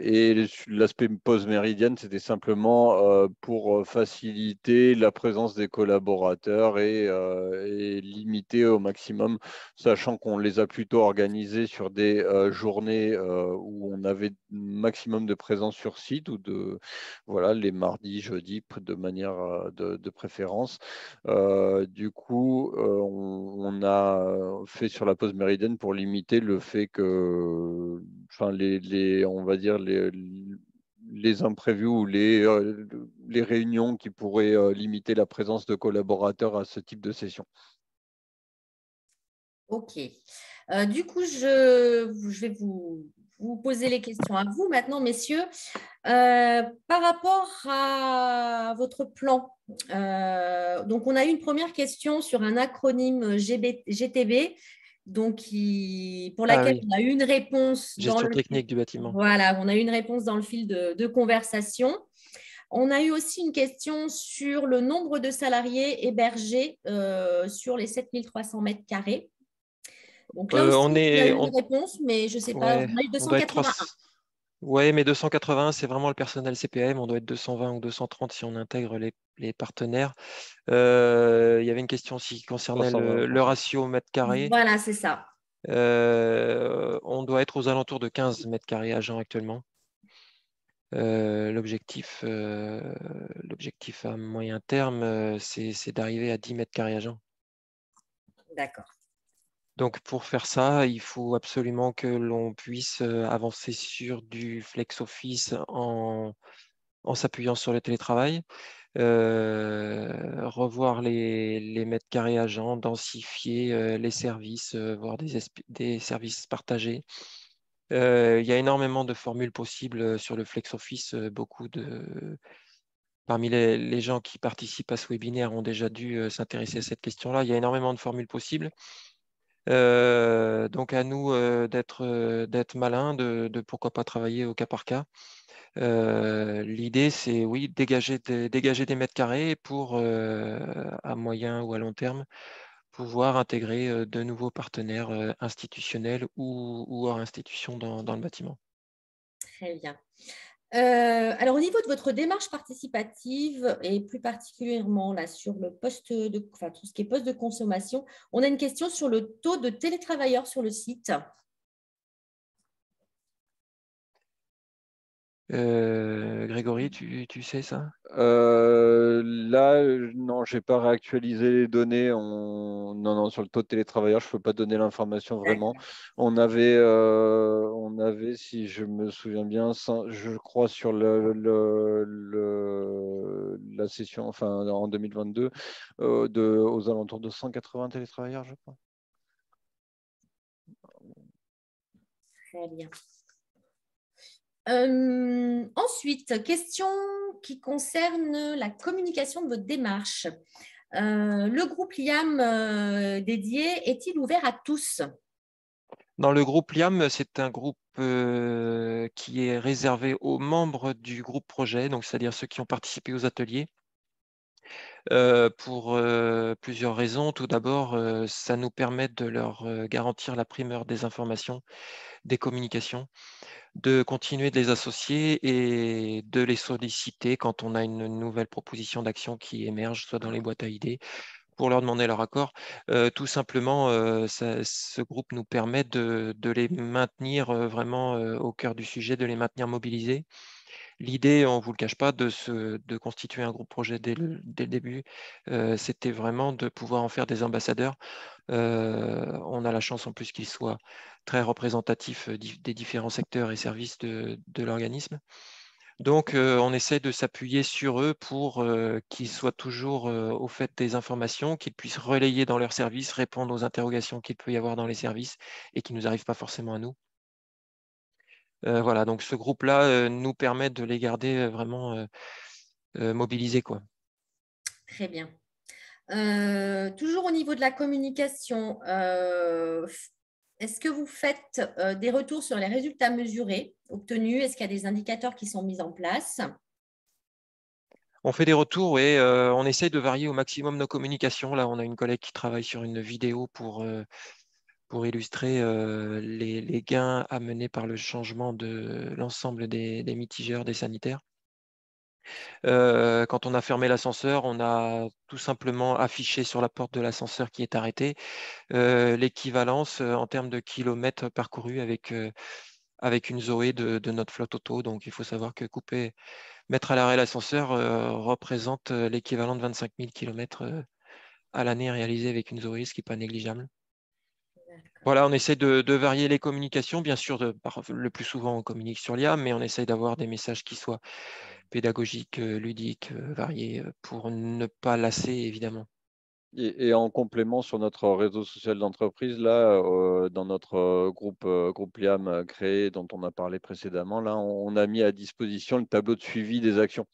[SPEAKER 4] Et l'aspect pause méridienne, c'était simplement pour faciliter la présence des collaborateurs et limiter au maximum, sachant qu'on les a plutôt organisés sur des journées où on avait maximum de présence sur site, ou voilà, les mardis, jeudis, de manière de préférence. Du coup, on a fait sur la pause méridienne pour limiter le fait que, enfin, on va dire les imprévus ou les réunions qui pourraient limiter la présence de collaborateurs à ce type de session.
[SPEAKER 5] Ok. Du coup, je vais vous poser les questions à vous maintenant, messieurs. Par rapport à votre plan, donc on a eu une première question sur un acronyme GTB, donc pour laquelle
[SPEAKER 3] oui.
[SPEAKER 5] on a eu une réponse
[SPEAKER 3] Gestion technique du bâtiment.
[SPEAKER 5] Voilà, on a eu une réponse dans le fil de conversation. On a eu aussi une question sur le nombre de salariés hébergés sur les 7300 mètres carrés. Donc là aussi, on a eu une réponse, mais je ne sais pas, on a eu 281.
[SPEAKER 3] Oui, mais 280, c'est vraiment le personnel CPM. On doit être 220 ou 230 si on intègre les partenaires. Il y avait une question aussi qui concernait le ratio mètre carré.
[SPEAKER 5] Voilà, c'est ça.
[SPEAKER 3] On doit être aux alentours de 15 mètres carrés agents actuellement. L'objectif à moyen terme, c'est d'arriver à 10 mètres carrés agents.
[SPEAKER 5] D'accord.
[SPEAKER 3] Donc, pour faire ça, il faut absolument que l'on puisse avancer sur du flex office en s'appuyant sur le télétravail, revoir les mètres carrés agents, densifier les services, voire des services partagés. Il y a énormément de formules possibles sur le flex office. Parmi les gens qui participent à ce webinaire ont déjà dû s'intéresser à cette question-là. Il y a énormément de formules possibles. Donc à nous d'être malins, de pourquoi pas travailler au cas par cas. L'idée, c'est oui, dégager des mètres carrés pour, à moyen ou à long terme, pouvoir intégrer de nouveaux partenaires institutionnels ou hors institution dans le bâtiment.
[SPEAKER 5] Très bien. Alors, au niveau de votre démarche participative, et plus particulièrement là, sur le poste tout ce qui est poste de consommation, on a une question sur le taux de télétravailleurs sur le site.
[SPEAKER 3] Grégory, tu sais ça?
[SPEAKER 4] Là, non, je n'ai pas réactualisé les données. Non, sur le taux de télétravailleurs, je ne peux pas donner l'information vraiment. On avait, si je me souviens bien, je crois sur la session, enfin en 2022, aux alentours de 180 télétravailleurs, je crois.
[SPEAKER 5] Très bien. Ensuite, question qui concerne la communication de votre démarche. Le groupe LIAM dédié est-il ouvert à tous?
[SPEAKER 3] Dans le groupe LIAM, c'est un groupe qui est réservé aux membres du groupe projet, donc c'est-à-dire ceux qui ont participé aux ateliers. Pour plusieurs raisons. Tout d'abord, ça nous permet de leur garantir la primeur des informations, des communications, de continuer de les associer et de les solliciter quand on a une nouvelle proposition d'action qui émerge, soit dans les boîtes à idées, pour leur demander leur accord. Tout simplement, ce groupe nous permet de les maintenir vraiment au cœur du sujet, de les maintenir mobilisés. L'idée, on ne vous le cache pas, de constituer un groupe projet dès le début, c'était vraiment de pouvoir en faire des ambassadeurs. On a la chance en plus qu'ils soient très représentatifs des différents secteurs et services de l'organisme. Donc, on essaie de s'appuyer sur eux pour qu'ils soient toujours au fait des informations, qu'ils puissent relayer dans leurs services, répondre aux interrogations qu'il peut y avoir dans les services et qui ne nous arrivent pas forcément à nous. Voilà, donc ce groupe-là nous permet de les garder vraiment mobilisés, quoi.
[SPEAKER 5] Très bien. Toujours au niveau de la communication, est-ce que vous faites des retours sur les résultats mesurés, obtenus? Est-ce qu'il y a des indicateurs qui sont mis en place?
[SPEAKER 3] On fait des retours et on essaye de varier au maximum nos communications. Là, on a une collègue qui travaille sur une vidéo pour illustrer les gains amenés par le changement de l'ensemble des mitigeurs, des sanitaires. Quand on a fermé l'ascenseur, on a tout simplement affiché sur la porte de l'ascenseur qui est arrêté l'équivalence en termes de kilomètres parcourus avec une Zoé de notre flotte auto. Donc, il faut savoir que mettre à l'arrêt l'ascenseur représente l'équivalent de 25 000 km à l'année réalisé avec une Zoé, ce qui n'est pas négligeable. Voilà, on essaie de varier les communications. Bien sûr, le plus souvent, on communique sur l'IA, mais on essaie d'avoir des messages qui soient pédagogiques, ludiques, variés, pour ne pas lasser, évidemment.
[SPEAKER 4] Et en complément sur notre réseau social d'entreprise, là, dans notre groupe Liam créé, dont on a parlé précédemment, là, on a mis à disposition le tableau de suivi des actions.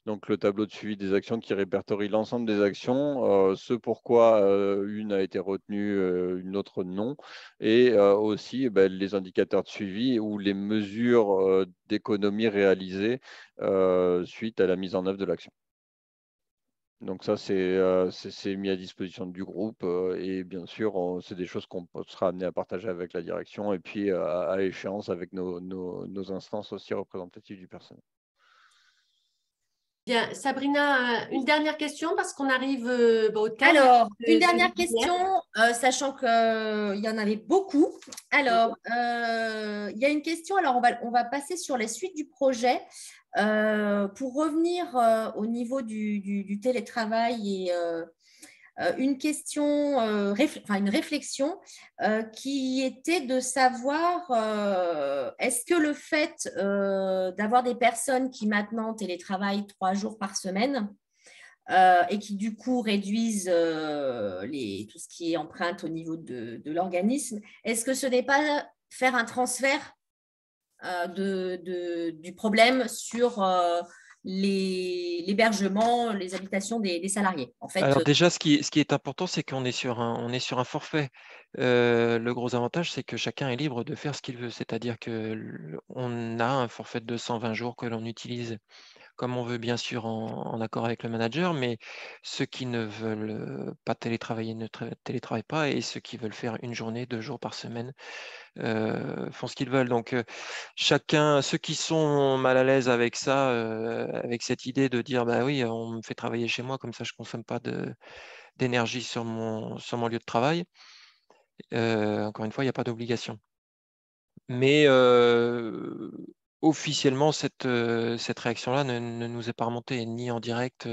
[SPEAKER 4] Donc, le tableau de suivi des actions qui répertorie l'ensemble des actions, ce pourquoi une a été retenue, une autre non, et aussi les indicateurs de suivi ou les mesures d'économie réalisées suite à la mise en œuvre de l'action. Donc ça, c'est mis à disposition du groupe et bien sûr, c'est des choses qu'on sera amené à partager avec la direction et puis à échéance avec nos instances aussi représentatives du personnel.
[SPEAKER 2] Bien, Sabrina, une dernière question parce qu'on arrive au terme.
[SPEAKER 5] Alors, une dernière question, sachant qu'il y en avait beaucoup. Alors, il y a une question. Alors, on va passer sur les suites du projet. Pour revenir au niveau du télétravail et une question, une réflexion qui était de savoir est-ce que le fait d'avoir des personnes qui maintenant télétravaillent 3 jours par semaine et qui du coup réduisent tout ce qui est empreinte au niveau de l'organisme, est-ce que ce n'est pas faire un transfert du problème sur l'hébergement, les habitations des salariés. En fait,
[SPEAKER 3] alors déjà, ce qui est important, c'est qu'on est sur un forfait. Le gros avantage, c'est que chacun est libre de faire ce qu'il veut. C'est-à-dire qu'on a un forfait de 220 jours que l'on utilise comme on veut, bien sûr, en accord avec le manager, mais ceux qui ne veulent pas télétravailler ne télétravaillent pas, et ceux qui veulent faire une journée, 2 jours par semaine font ce qu'ils veulent. Donc, ceux qui sont mal à l'aise avec ça, avec cette idée de dire, bah oui, on me fait travailler chez moi, comme ça je ne consomme pas d'énergie sur mon lieu de travail. Encore une fois, il n'y a pas d'obligation. Mais officiellement, cette réaction-là ne nous est pas remontée, ni en direct,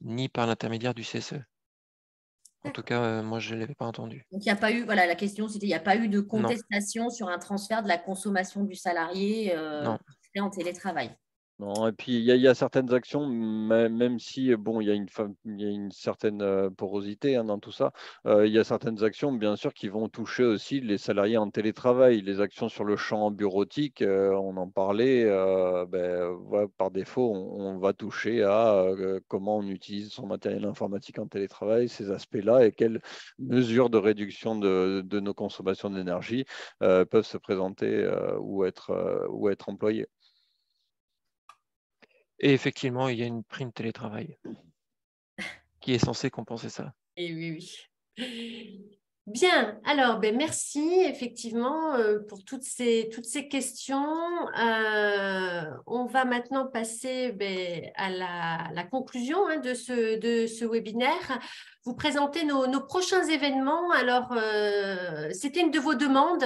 [SPEAKER 3] ni par l'intermédiaire du CSE. En tout cas, moi, je ne l'avais pas entendu.
[SPEAKER 5] Donc, il n'y a pas eu, voilà, la question, c'était, il n'y a pas eu de contestation sur un transfert de la consommation du salarié en télétravail.
[SPEAKER 4] Non, et puis il y a certaines actions, même si bon, il y a une certaine porosité dans tout ça, il y a certaines actions, bien sûr, qui vont toucher aussi les salariés en télétravail. Les actions sur le champ bureautique, on en parlait, par défaut, on va toucher à comment on utilise son matériel informatique en télétravail, ces aspects-là, et quelles mesures de réduction de nos consommations d'énergie peuvent se présenter ou être employées.
[SPEAKER 3] Et effectivement, il y a une prime télétravail qui est censée compenser ça.
[SPEAKER 2] Et oui. Bien, alors merci effectivement pour toutes ces questions. On va maintenant passer à la conclusion de ce webinaire. Vous présenter nos prochains événements. Alors, c'était une de vos demandes.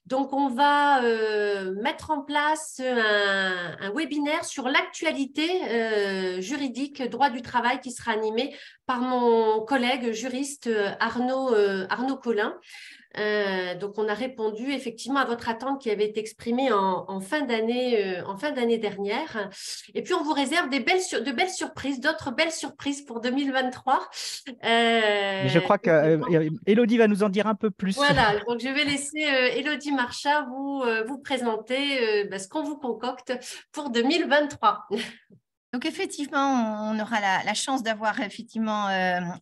[SPEAKER 2] Donc, on va mettre en place un webinaire sur l'actualité juridique, droit du travail, qui sera animé par mon collègue juriste Arnaud Collin. Donc, on a répondu effectivement à votre attente qui avait été exprimée en fin d'année dernière. Et puis, on vous réserve de belles surprises, d'autres belles surprises pour 2023.
[SPEAKER 6] Mais je crois que Élodie va nous en dire un peu plus.
[SPEAKER 2] Voilà, donc je vais laisser Élodie Marchas vous présenter ce qu'on vous concocte pour 2023.
[SPEAKER 1] Donc, effectivement, on aura la chance d'avoir effectivement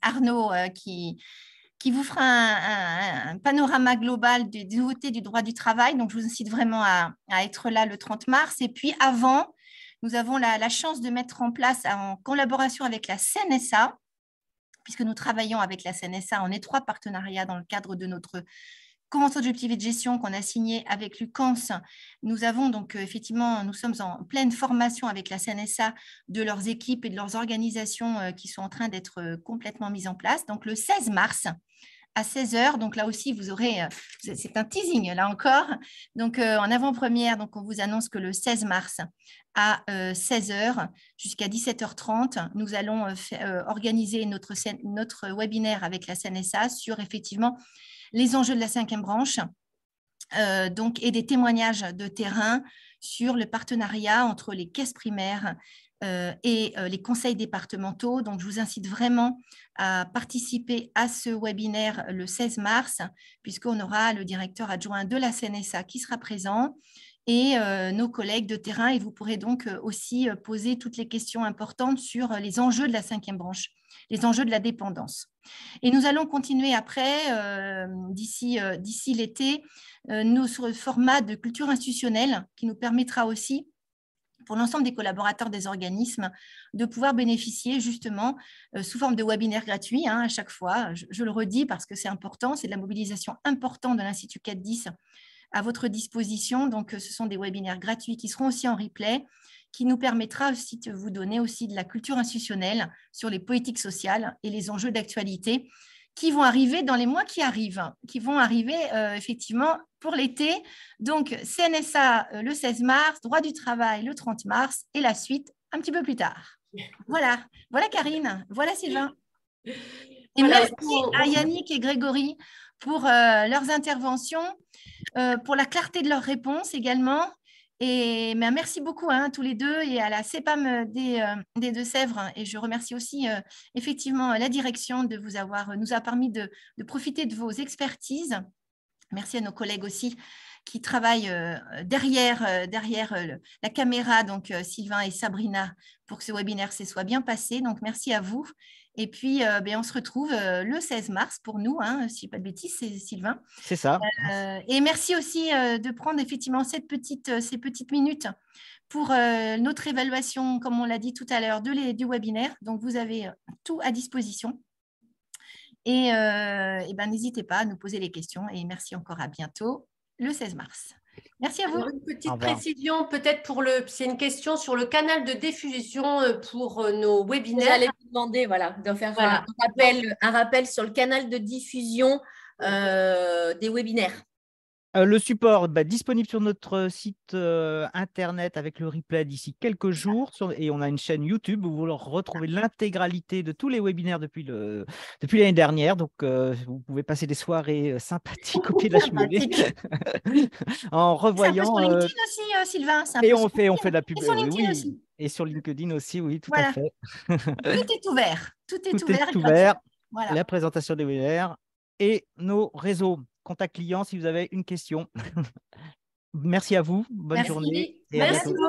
[SPEAKER 1] Arnaud qui vous fera un panorama global des nouveautés du droit du travail. Donc, je vous incite vraiment à être là le 30 mars. Et puis, avant, nous avons la chance de mettre en place, en collaboration avec la CNSA, puisque nous travaillons avec la CNSA en étroit partenariat dans le cadre de notre convention d'objectivité de gestion qu'on a signée avec l'UCANS. Nous avons donc effectivement, nous sommes en pleine formation avec la CNSA de leurs équipes et de leurs organisations qui sont en train d'être complètement mises en place. Donc le 16 mars, à 16 h. Donc là aussi, vous aurez, c'est un teasing là encore. Donc en avant-première, donc on vous annonce que le 16 mars à 16 h jusqu'à 17h30, nous allons organiser notre webinaire avec la CNSA sur effectivement les enjeux de la 5e branche donc, et des témoignages de terrain sur le partenariat entre les caisses primaires et les conseils départementaux. Donc, je vous incite vraiment à participer à ce webinaire le 16 mars, puisqu'on aura le directeur adjoint de la CNSA qui sera présent et nos collègues de terrain. Et vous pourrez donc aussi poser toutes les questions importantes sur les enjeux de la 5e branche, les enjeux de la dépendance. Et nous allons continuer après, d'ici l'été, notre format de culture institutionnelle qui nous permettra aussi, pour l'ensemble des collaborateurs des organismes, de pouvoir bénéficier justement sous forme de webinaire gratuit à chaque fois. Je le redis parce que c'est important, c'est de la mobilisation importante de l'Institut 410 à votre disposition. Donc, ce sont des webinaires gratuits qui seront aussi en replay, qui nous permettra aussi de vous donner aussi de la culture institutionnelle sur les politiques sociales et les enjeux d'actualité qui vont arriver dans les mois qui arrivent, qui vont arriver effectivement pour l'été. Donc, CNSA le 16 mars, droit du travail le 30 mars et la suite un petit peu plus tard. Voilà, voilà Karine, voilà Sylvain. Et voilà, merci à Yannick et Grégory pour leurs interventions, pour la clarté de leurs réponses également. Et merci beaucoup tous les deux et à la CEPAM des Deux-Sèvres. Et je remercie aussi effectivement la direction de nous a permis de profiter de vos expertises. Merci à nos collègues aussi qui travaillent derrière la caméra, donc Sylvain et Sabrina, pour que ce webinaire se soit bien passé. Donc, merci à vous. Et puis, on se retrouve le 16 mars pour nous, si je ne dis pas de bêtises, c'est Sylvain.
[SPEAKER 6] C'est ça.
[SPEAKER 1] Et merci aussi de prendre effectivement ces petites minutes pour notre évaluation, comme on l'a dit tout à l'heure, du webinaire. Donc, vous avez tout à disposition. Et n'hésitez pas à nous poser les questions. Et merci encore, à bientôt, le 16 mars. Merci à vous.
[SPEAKER 2] Alors, une petite précision, peut-être c'est une question sur le canal de diffusion pour nos webinaires.
[SPEAKER 5] J'allais vous demander de faire un rappel sur le canal de diffusion des webinaires.
[SPEAKER 6] Le support disponible sur notre site internet avec le replay d'ici quelques jours et on a une chaîne YouTube où vous retrouvez l'intégralité de tous les webinaires depuis l'année dernière. Donc, vous pouvez passer des soirées sympathiques au pied de la cheminée en revoyant.
[SPEAKER 1] C'est un peu sur LinkedIn aussi, Sylvain.
[SPEAKER 6] Et on fait de la pub.
[SPEAKER 1] Et sur LinkedIn aussi.
[SPEAKER 6] Et sur LinkedIn aussi, oui, tout à fait.
[SPEAKER 1] Tout est ouvert. Tout est
[SPEAKER 6] ouvert. Voilà. La présentation des webinaires et nos réseaux. Contact client si vous avez une question. Merci à vous. Bonne journée.
[SPEAKER 2] Et merci beaucoup.